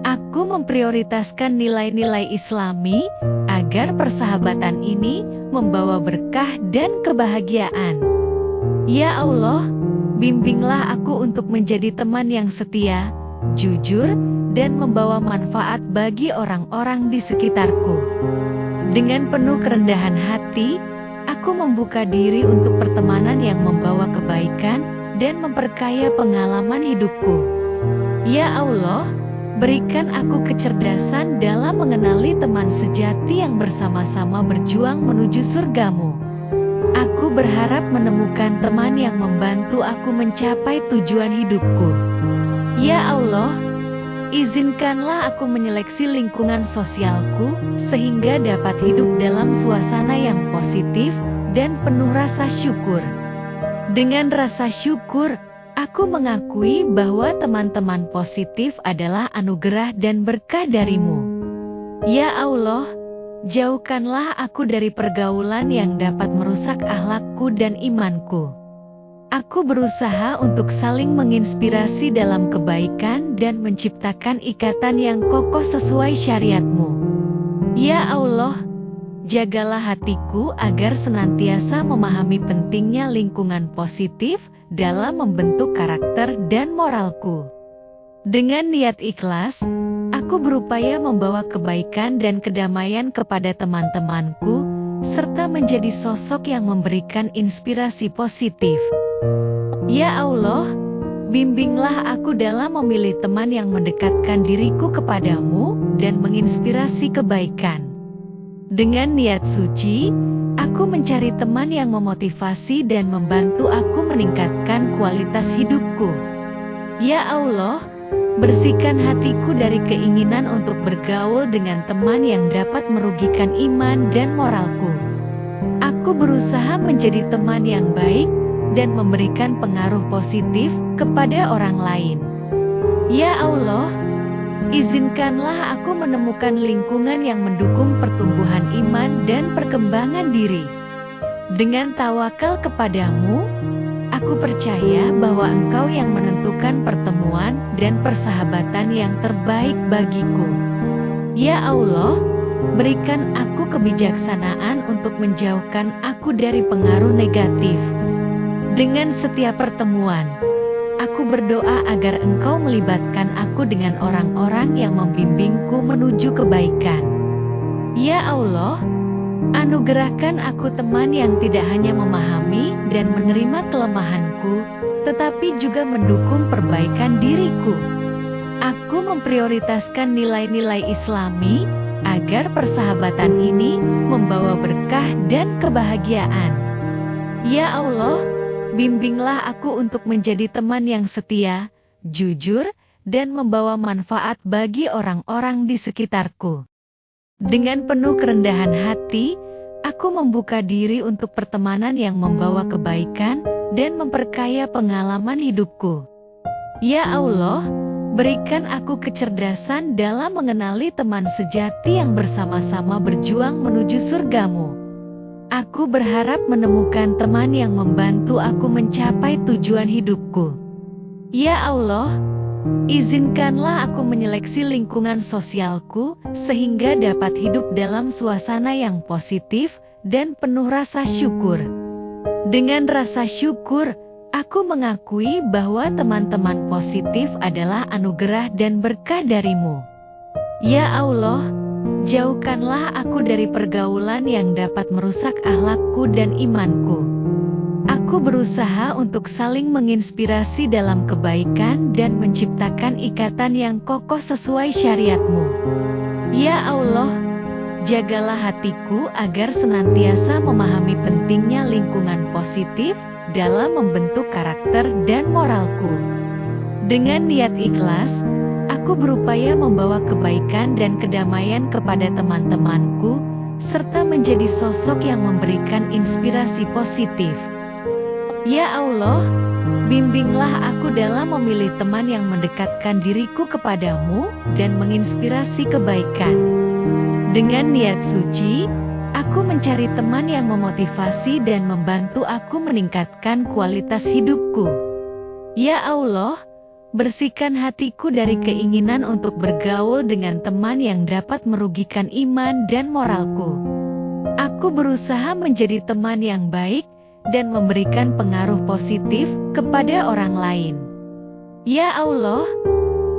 [SPEAKER 1] Aku memprioritaskan nilai-nilai Islami, agar persahabatan ini membawa berkah dan kebahagiaan. Ya Allah, bimbinglah aku untuk menjadi teman yang setia, jujur, dan membawa manfaat bagi orang-orang di sekitarku. Dengan penuh kerendahan hati, aku membuka diri untuk pertemanan yang membawa kebaikan dan memperkaya pengalaman hidupku. Ya Allah, berikan aku kecerdasan dalam mengenali teman sejati yang bersama-sama berjuang menuju surgamu. Aku berharap menemukan teman yang membantu aku mencapai tujuan hidupku. Ya Allah, izinkanlah aku menyeleksi lingkungan sosialku, sehingga dapat hidup dalam suasana yang positif dan penuh rasa syukur. Dengan rasa syukur, aku mengakui bahwa teman-teman positif adalah anugerah dan berkah darimu. Ya Allah, jauhkanlah aku dari pergaulan yang dapat merusak akhlakku dan imanku. Aku berusaha untuk saling menginspirasi dalam kebaikan dan menciptakan ikatan yang kokoh sesuai syariat-Mu. Ya Allah, jagalah hatiku agar senantiasa memahami pentingnya lingkungan positif dalam membentuk karakter dan moralku. Dengan niat ikhlas, aku berupaya membawa kebaikan dan kedamaian kepada teman-temanku, serta menjadi sosok yang memberikan inspirasi positif. Ya Allah, bimbinglah aku dalam memilih teman yang mendekatkan diriku kepadamu dan menginspirasi kebaikan. Dengan niat suci, aku mencari teman yang memotivasi dan membantu aku meningkatkan kualitas hidupku. Ya Allah, bersihkan hatiku dari keinginan untuk bergaul dengan teman yang dapat merugikan iman dan moralku. Aku berusaha menjadi teman yang baik dan memberikan pengaruh positif kepada orang lain. Ya Allah, izinkanlah aku menemukan lingkungan yang mendukung pertumbuhan iman dan perkembangan diri. Dengan tawakal kepadamu, aku percaya bahwa Engkau yang menentukan pertemuan dan persahabatan yang terbaik bagiku. Ya Allah, berikan aku kebijaksanaan untuk menjauhkan aku dari pengaruh negatif. Dengan setiap pertemuan, aku berdoa agar Engkau melibatkan aku dengan orang-orang yang membimbingku menuju kebaikan. Ya Allah, anugerahkan aku teman yang tidak hanya memahami dan menerima kelemahanku, tetapi juga mendukung perbaikan diriku. Aku memprioritaskan nilai-nilai Islami, agar persahabatan ini membawa berkah dan kebahagiaan. Ya Allah, bimbinglah aku untuk menjadi teman yang setia, jujur, dan membawa manfaat bagi orang-orang di sekitarku. Dengan penuh kerendahan hati, aku membuka diri untuk pertemanan yang membawa kebaikan dan memperkaya pengalaman hidupku. Ya Allah, berikan aku kecerdasan dalam mengenali teman sejati yang bersama-sama berjuang menuju surgamu. Aku berharap menemukan teman yang membantu aku mencapai tujuan hidupku. Ya Allah, izinkanlah aku menyeleksi lingkungan sosialku, sehingga dapat hidup dalam suasana yang positif dan penuh rasa syukur. Dengan rasa syukur, aku mengakui bahwa teman-teman positif adalah anugerah dan berkah darimu. Ya Allah, jauhkanlah aku dari pergaulan yang dapat merusak akhlakku dan imanku. Aku berusaha untuk saling menginspirasi dalam kebaikan dan menciptakan ikatan yang kokoh sesuai syariat-Mu. Ya Allah, jagalah hatiku agar senantiasa memahami pentingnya lingkungan positif dalam membentuk karakter dan moralku. Dengan niat ikhlas, aku berupaya membawa kebaikan dan kedamaian kepada teman-temanku, serta menjadi sosok yang memberikan inspirasi positif. Ya Allah, bimbinglah aku dalam memilih teman yang mendekatkan diriku kepadamu dan menginspirasi kebaikan. Dengan niat suci, aku mencari teman yang memotivasi dan membantu aku meningkatkan kualitas hidupku. Ya Allah, bersihkan hatiku dari keinginan untuk bergaul dengan teman yang dapat merugikan iman dan moralku. Aku berusaha menjadi teman yang baik dan memberikan pengaruh positif kepada orang lain. Ya Allah,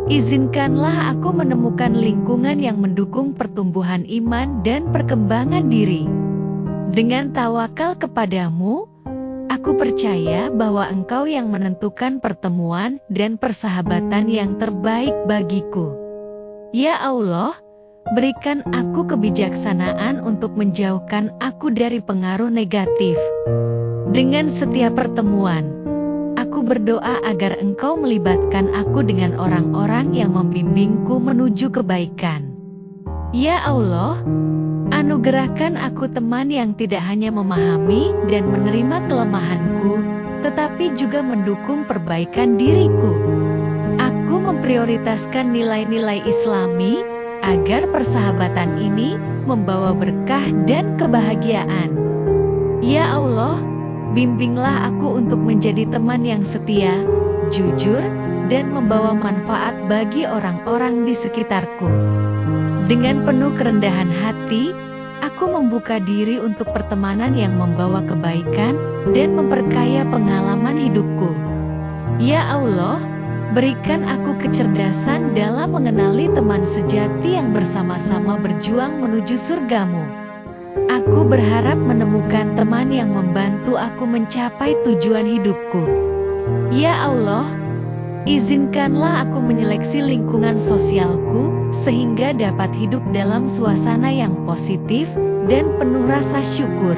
[SPEAKER 1] izinkanlah aku menemukan lingkungan yang mendukung pertumbuhan iman dan perkembangan diri. Dengan tawakal kepadamu, aku percaya bahwa Engkau yang menentukan pertemuan dan persahabatan yang terbaik bagiku. Ya Allah, berikan aku kebijaksanaan untuk menjauhkan aku dari pengaruh negatif. Dengan setiap pertemuan, aku berdoa agar Engkau melibatkan aku dengan orang-orang yang membimbingku menuju kebaikan. Ya Allah, anugerahkan aku teman yang tidak hanya memahami dan menerima kelemahanku, tetapi juga mendukung perbaikan diriku. Aku memprioritaskan nilai-nilai Islami, agar persahabatan ini membawa berkah dan kebahagiaan. Ya Allah, bimbinglah aku untuk menjadi teman yang setia, jujur, dan membawa manfaat bagi orang-orang di sekitarku. Dengan penuh kerendahan hati, aku membuka diri untuk pertemanan yang membawa kebaikan dan memperkaya pengalaman hidupku. Ya Allah, berikan aku kecerdasan dalam mengenali teman sejati yang bersama-sama berjuang menuju surgamu. Aku berharap menemukan teman yang membantu aku mencapai tujuan hidupku. Ya Allah, izinkanlah aku menyeleksi lingkungan sosialku, sehingga dapat hidup dalam suasana yang positif dan penuh rasa syukur.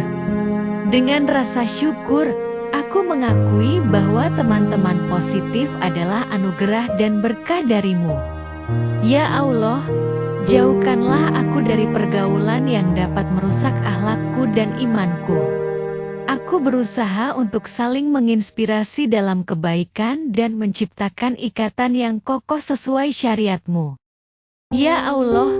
[SPEAKER 1] Dengan rasa syukur, aku mengakui bahwa teman-teman positif adalah anugerah dan berkah darimu. Ya Allah, jauhkanlah aku dari pergaulan yang dapat merusak akhlakku dan imanku. Aku berusaha untuk saling menginspirasi dalam kebaikan dan menciptakan ikatan yang kokoh sesuai syariat-Mu. Ya Allah,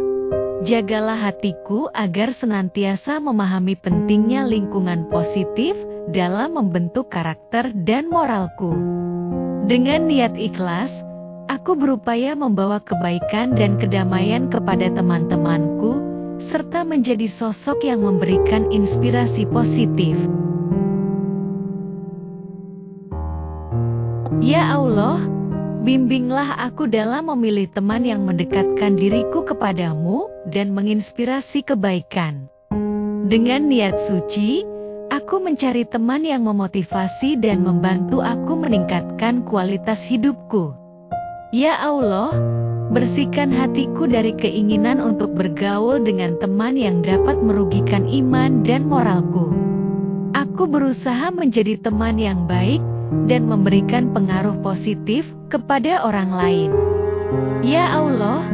[SPEAKER 1] jagalah hatiku agar senantiasa memahami pentingnya lingkungan positif dalam membentuk karakter dan moralku. Dengan niat ikhlas, aku berupaya membawa kebaikan dan kedamaian kepada teman-temanku, serta menjadi sosok yang memberikan inspirasi positif. Ya Allah, bimbinglah aku dalam memilih teman yang mendekatkan diriku kepadamu dan menginspirasi kebaikan. Dengan niat suci, aku mencari teman yang memotivasi dan membantu aku meningkatkan kualitas hidupku. Ya Allah, bersihkan hatiku dari keinginan untuk bergaul dengan teman yang dapat merugikan iman dan moralku. Aku berusaha menjadi teman yang baik dan memberikan pengaruh positif kepada orang lain. Ya Allah,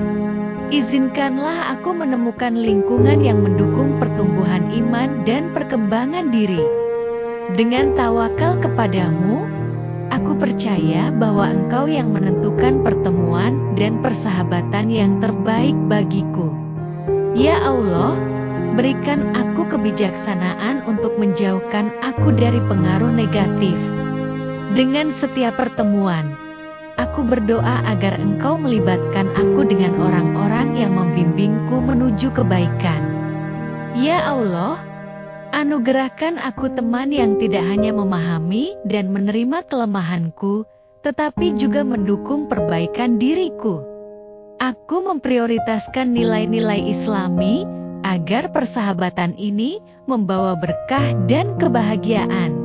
[SPEAKER 1] izinkanlah aku menemukan lingkungan yang mendukung pertumbuhan iman dan perkembangan diri. Dengan tawakal kepadamu, aku percaya bahwa Engkau yang menentukan pertemuan dan persahabatan yang terbaik bagiku. Ya Allah, berikan aku kebijaksanaan untuk menjauhkan aku dari pengaruh negatif. Dengan setiap pertemuan, aku berdoa agar Engkau melibatkan aku dengan orang-orang yang membimbingku menuju kebaikan. Ya Allah, anugerahkan aku teman yang tidak hanya memahami dan menerima kelemahanku, tetapi juga mendukung perbaikan diriku. Aku memprioritaskan nilai-nilai Islami, agar persahabatan ini membawa berkah dan kebahagiaan.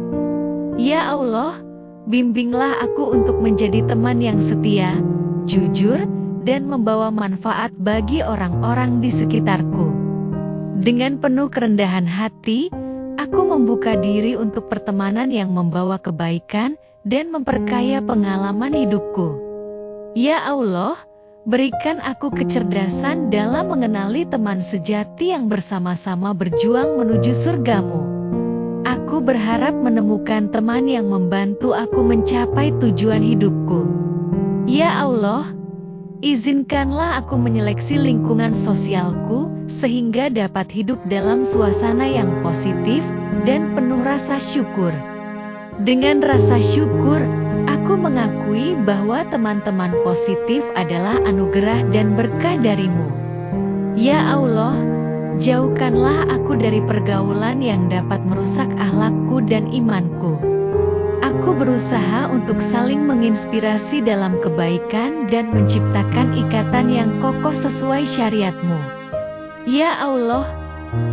[SPEAKER 1] Ya Allah, bimbinglah aku untuk menjadi teman yang setia, jujur, dan membawa manfaat bagi orang-orang di sekitarku. Dengan penuh kerendahan hati, aku membuka diri untuk pertemanan yang membawa kebaikan dan memperkaya pengalaman hidupku. Ya Allah, berikan aku kecerdasan dalam mengenali teman sejati yang bersama-sama berjuang menuju surga-Mu. Aku berharap menemukan teman yang membantu aku mencapai tujuan hidupku. Ya Allah, izinkanlah aku menyeleksi lingkungan sosialku sehingga dapat hidup dalam suasana yang positif dan penuh rasa syukur. Dengan rasa syukur, aku mengakui bahwa teman-teman positif adalah anugerah dan berkah dari-Mu. Ya Allah, jauhkanlah aku dari pergaulan yang dapat merusak akhlakku dan imanku. Aku berusaha untuk saling menginspirasi dalam kebaikan dan menciptakan ikatan yang kokoh sesuai syariat-Mu. Ya Allah,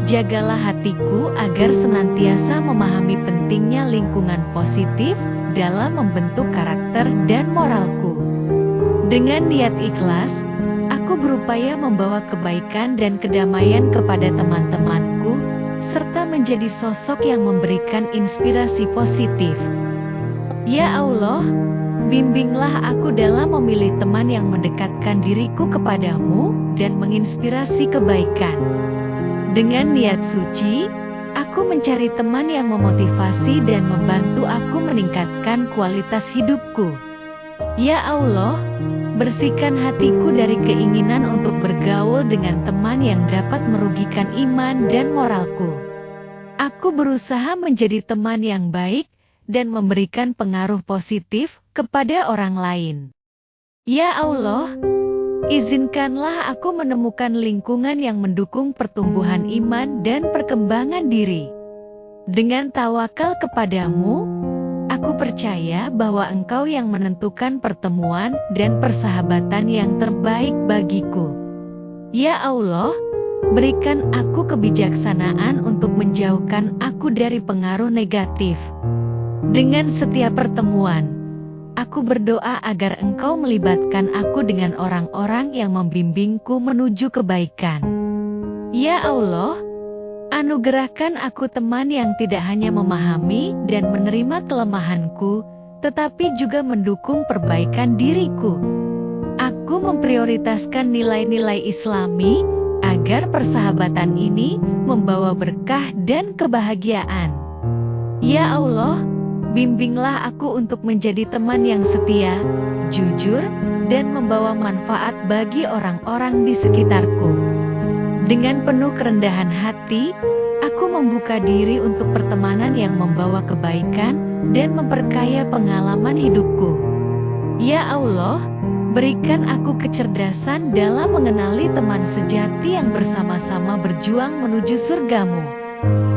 [SPEAKER 1] jagalah hatiku agar senantiasa memahami pentingnya lingkungan positif dalam membentuk karakter dan moralku. Dengan niat ikhlas, aku berupaya membawa kebaikan dan kedamaian kepada teman-temanku, serta menjadi sosok yang memberikan inspirasi positif. Ya Allah, bimbinglah aku dalam memilih teman yang mendekatkan diriku kepadamu dan menginspirasi kebaikan. Dengan niat suci, aku mencari teman yang memotivasi dan membantu aku meningkatkan kualitas hidupku. Ya Allah, bersihkan hatiku dari keinginan untuk bergaul dengan teman yang dapat merugikan iman dan moralku. Aku berusaha menjadi teman yang baik dan memberikan pengaruh positif kepada orang lain. Ya Allah, izinkanlah aku menemukan lingkungan yang mendukung pertumbuhan iman dan perkembangan diri. Dengan tawakal kepadamu, aku percaya bahwa Engkau yang menentukan pertemuan dan persahabatan yang terbaik bagiku. Ya Allah, berikan aku kebijaksanaan untuk menjauhkan aku dari pengaruh negatif. Dengan setiap pertemuan, aku berdoa agar Engkau melibatkan aku dengan orang-orang yang membimbingku menuju kebaikan. Ya Allah, anugerahkan aku teman yang tidak hanya memahami dan menerima kelemahanku, tetapi juga mendukung perbaikan diriku. Aku memprioritaskan nilai-nilai Islami agar persahabatan ini membawa berkah dan kebahagiaan. Ya Allah, bimbinglah aku untuk menjadi teman yang setia, jujur, dan membawa manfaat bagi orang-orang di sekitarku. Dengan penuh kerendahan hati, aku membuka diri untuk pertemanan yang membawa kebaikan dan memperkaya pengalaman hidupku. Ya Allah, berikan aku kecerdasan dalam mengenali teman sejati yang bersama-sama berjuang menuju surga-Mu.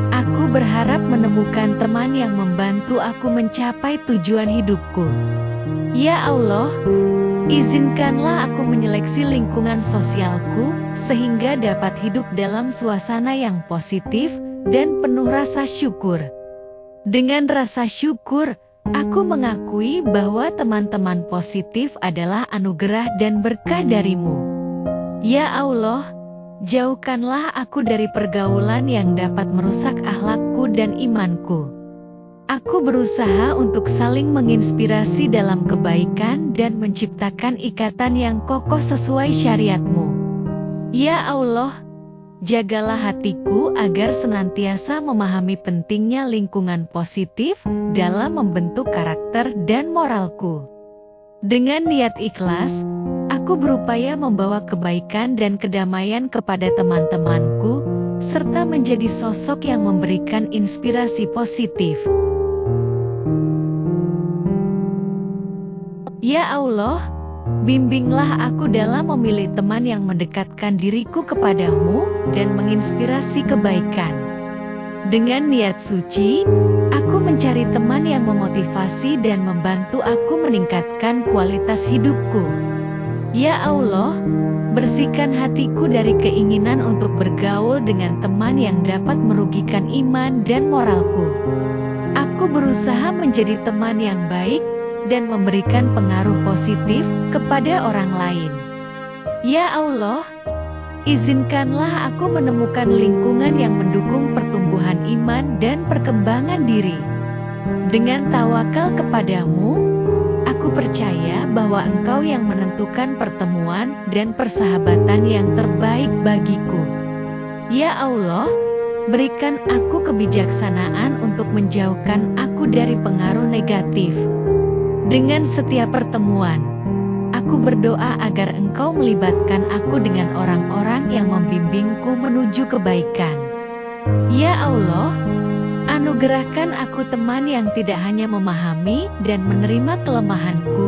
[SPEAKER 1] Aku berharap menemukan teman yang membantu aku mencapai tujuan hidupku. Ya Allah, izinkanlah aku menyeleksi lingkungan sosialku sehingga dapat hidup dalam suasana yang positif dan penuh rasa syukur. Dengan rasa syukur, aku mengakui bahwa teman-teman positif adalah anugerah dan berkah dari-Mu. Ya Allah, jauhkanlah aku dari pergaulan yang dapat merusak akhlakku dan imanku. Aku berusaha untuk saling menginspirasi dalam kebaikan dan menciptakan ikatan yang kokoh sesuai syariat-Mu. Ya Allah, jagalah hatiku agar senantiasa memahami pentingnya lingkungan positif dalam membentuk karakter dan moralku. Dengan niat ikhlas, aku berupaya membawa kebaikan dan kedamaian kepada teman-temanku, serta menjadi sosok yang memberikan inspirasi positif. Ya Allah, bimbinglah aku dalam memilih teman yang mendekatkan diriku kepadamu dan menginspirasi kebaikan. Dengan niat suci, aku mencari teman yang memotivasi dan membantu aku meningkatkan kualitas hidupku. Ya Allah, bersihkan hatiku dari keinginan untuk bergaul dengan teman yang dapat merugikan iman dan moralku. Aku berusaha menjadi teman yang baik dan memberikan pengaruh positif kepada orang lain. Ya Allah, izinkanlah aku menemukan lingkungan yang mendukung pertumbuhan iman dan perkembangan diri. Dengan tawakal kepadamu, aku percaya bahwa Engkau yang menentukan pertemuan dan persahabatan yang terbaik bagiku. Ya Allah, berikan aku kebijaksanaan untuk menjauhkan aku dari pengaruh negatif. Dengan setiap pertemuan, aku berdoa agar Engkau melibatkan aku dengan orang-orang yang membimbingku menuju kebaikan. Ya Allah, anugerahkan aku teman yang tidak hanya memahami dan menerima kelemahanku,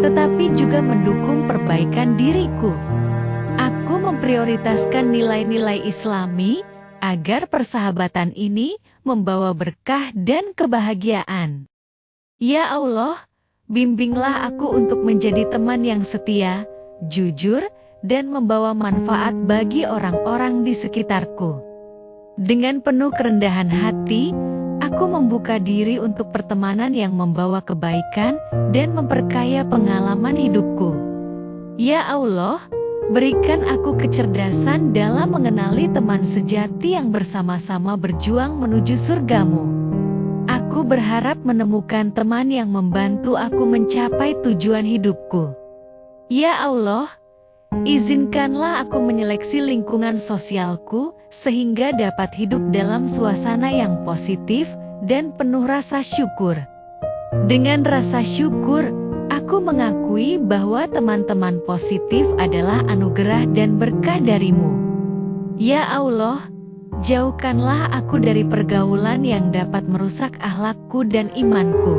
[SPEAKER 1] tetapi juga mendukung perbaikan diriku. Aku memprioritaskan nilai-nilai Islami, agar persahabatan ini membawa berkah dan kebahagiaan. Ya Allah, bimbinglah aku untuk menjadi teman yang setia, jujur, dan membawa manfaat bagi orang-orang di sekitarku. Dengan penuh kerendahan hati, aku membuka diri untuk pertemanan yang membawa kebaikan dan memperkaya pengalaman hidupku. Ya Allah, berikan aku kecerdasan dalam mengenali teman sejati yang bersama-sama berjuang menuju surgamu. Aku berharap menemukan teman yang membantu aku mencapai tujuan hidupku. Ya Allah, izinkanlah aku menyeleksi lingkungan sosialku sehingga dapat hidup dalam suasana yang positif dan penuh rasa syukur. Dengan rasa syukur, aku mengakui bahwa teman-teman positif adalah anugerah dan berkah darimu. Ya Allah, jauhkanlah aku dari pergaulan yang dapat merusak akhlakku dan imanku.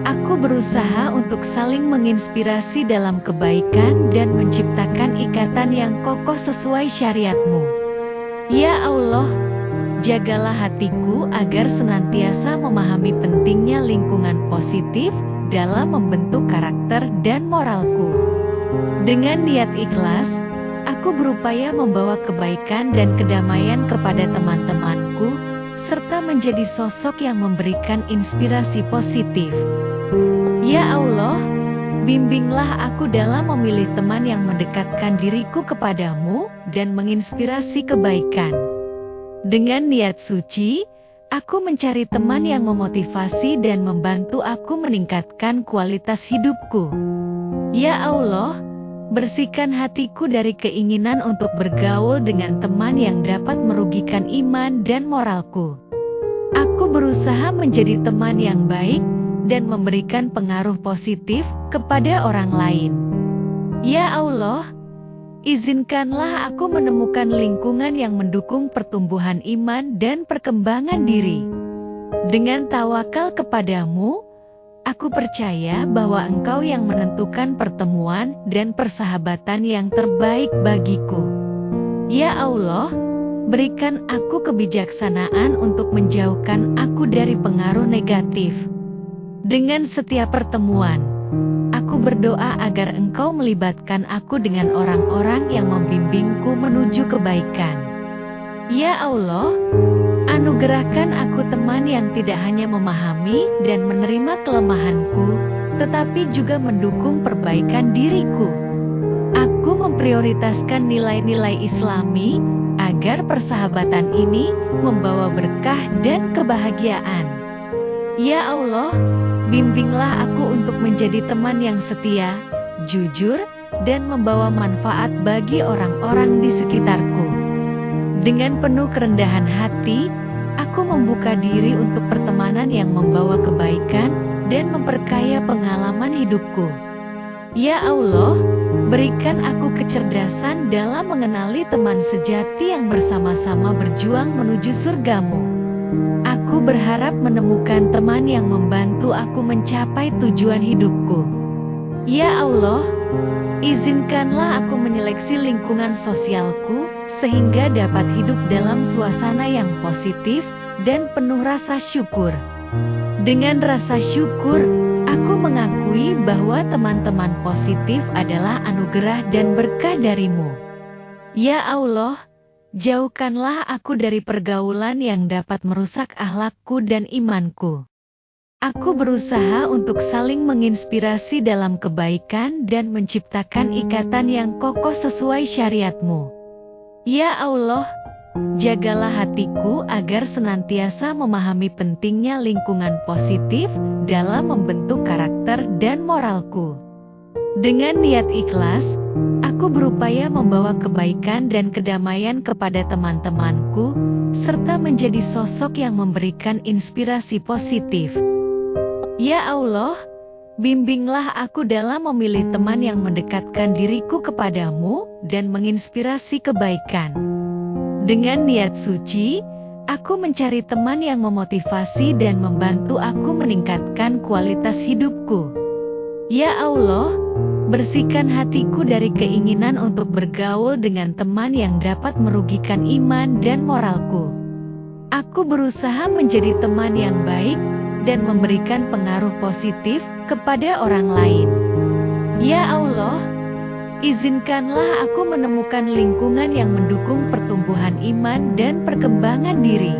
[SPEAKER 1] Aku berusaha untuk saling menginspirasi dalam kebaikan dan menciptakan ikatan yang kokoh sesuai syariat-Mu. Ya Allah, jagalah hatiku agar senantiasa memahami pentingnya lingkungan positif dalam membentuk karakter dan moralku. Dengan niat ikhlas, aku berupaya membawa kebaikan dan kedamaian kepada teman-temanku, serta menjadi sosok yang memberikan inspirasi positif. Ya Allah, bimbinglah aku dalam memilih teman yang mendekatkan diriku kepadamu dan menginspirasi kebaikan. Dengan niat suci, aku mencari teman yang memotivasi dan membantu aku meningkatkan kualitas hidupku. Ya Allah, bersihkan hatiku dari keinginan untuk bergaul dengan teman yang dapat merugikan iman dan moralku. Aku berusaha menjadi teman yang baik dan memberikan pengaruh positif kepada orang lain. Ya Allah, izinkanlah aku menemukan lingkungan yang mendukung pertumbuhan iman dan perkembangan diri. Dengan tawakal kepadamu, aku percaya bahwa Engkau yang menentukan pertemuan dan persahabatan yang terbaik bagiku. Ya Allah, berikan aku kebijaksanaan untuk menjauhkan aku dari pengaruh negatif. Dengan setiap pertemuan, aku berdoa agar Engkau melibatkan aku dengan orang-orang yang membimbingku menuju kebaikan. Ya Allah, anugerahkan aku teman yang tidak hanya memahami dan menerima kelemahanku, tetapi juga mendukung perbaikan diriku. Aku memprioritaskan nilai-nilai Islami, agar persahabatan ini membawa berkah dan kebahagiaan. Ya Allah, bimbinglah aku untuk menjadi teman yang setia, jujur, dan membawa manfaat bagi orang-orang di sekitarku. Dengan penuh kerendahan hati, aku membuka diri untuk pertemanan yang membawa kebaikan dan memperkaya pengalaman hidupku. Ya Allah, berikan aku kecerdasan dalam mengenali teman sejati yang bersama-sama berjuang menuju surgamu. Aku berharap menemukan teman yang membantu aku mencapai tujuan hidupku. Ya Allah, izinkanlah aku menyeleksi lingkungan sosialku sehingga dapat hidup dalam suasana yang positif dan penuh rasa syukur. Dengan rasa syukur, aku mengakui bahwa teman-teman positif adalah anugerah dan berkah darimu. Ya Allah, jauhkanlah aku dari pergaulan yang dapat merusak akhlakku dan imanku. Aku berusaha untuk saling menginspirasi dalam kebaikan dan menciptakan ikatan yang kokoh sesuai syariat-Mu. Ya Allah, jagalah hatiku agar senantiasa memahami pentingnya lingkungan positif dalam membentuk karakter dan moralku. Dengan niat ikhlas, aku berupaya membawa kebaikan dan kedamaian kepada teman-temanku, serta menjadi sosok yang memberikan inspirasi positif. Ya Allah, bimbinglah aku dalam memilih teman yang mendekatkan diriku kepadamu dan menginspirasi kebaikan. Dengan niat suci, aku mencari teman yang memotivasi dan membantu aku meningkatkan kualitas hidupku. Ya Allah, bersihkan hatiku dari keinginan untuk bergaul dengan teman yang dapat merugikan iman dan moralku. Aku berusaha menjadi teman yang baik dan memberikan pengaruh positif kepada orang lain. Ya Allah, izinkanlah aku menemukan lingkungan yang mendukung pertumbuhan iman dan perkembangan diri.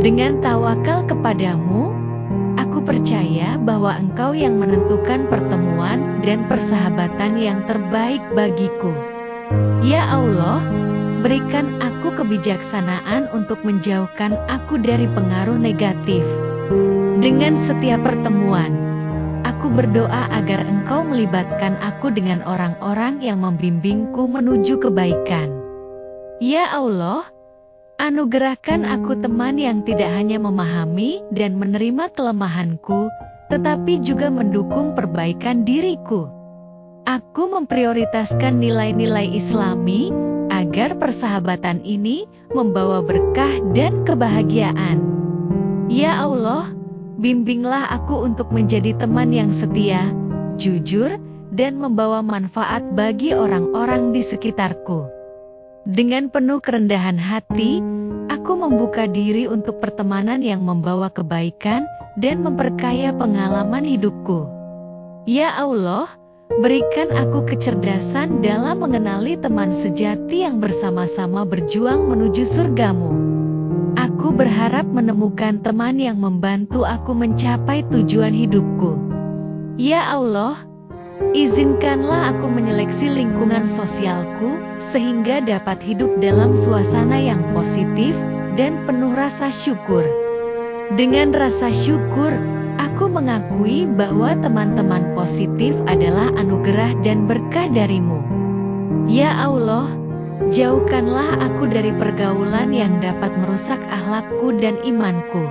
[SPEAKER 1] Dengan tawakal kepadamu, aku percaya bahwa Engkau yang menentukan pertemuan dan persahabatan yang terbaik bagiku. Ya Allah, berikan aku kebijaksanaan untuk menjauhkan aku dari pengaruh negatif. Dengan setiap pertemuan, aku berdoa agar Engkau melibatkan aku dengan orang-orang yang membimbingku menuju kebaikan. Ya Allah, anugerahkan aku teman yang tidak hanya memahami dan menerima kelemahanku, tetapi juga mendukung perbaikan diriku. Aku memprioritaskan nilai-nilai Islami agar persahabatan ini membawa berkah dan kebahagiaan. Ya Allah, bimbinglah aku untuk menjadi teman yang setia, jujur, dan membawa manfaat bagi orang-orang di sekitarku. Dengan penuh kerendahan hati, aku membuka diri untuk pertemanan yang membawa kebaikan dan memperkaya pengalaman hidupku. Ya Allah, berikan aku kecerdasan dalam mengenali teman sejati yang bersama-sama berjuang menuju surga-Mu. Aku berharap menemukan teman yang membantu aku mencapai tujuan hidupku. Ya Allah, izinkanlah aku menyeleksi lingkungan sosialku sehingga dapat hidup dalam suasana yang positif dan penuh rasa syukur. Dengan rasa syukur, aku mengakui bahwa teman-teman positif adalah anugerah dan berkah dari-Mu. Ya Allah, jauhkanlah aku dari pergaulan yang dapat merusak akhlakku dan imanku.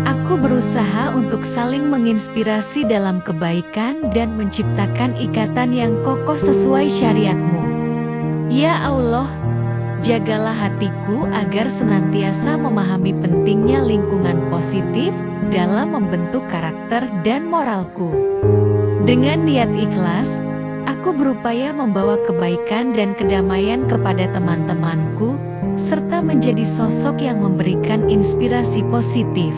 [SPEAKER 1] Aku berusaha untuk saling menginspirasi dalam kebaikan dan menciptakan ikatan yang kokoh sesuai syariat-Mu. Ya Allah, jagalah hatiku agar senantiasa memahami pentingnya lingkungan positif dalam membentuk karakter dan moralku. Dengan niat ikhlas, aku berupaya membawa kebaikan dan kedamaian kepada teman-temanku, serta menjadi sosok yang memberikan inspirasi positif.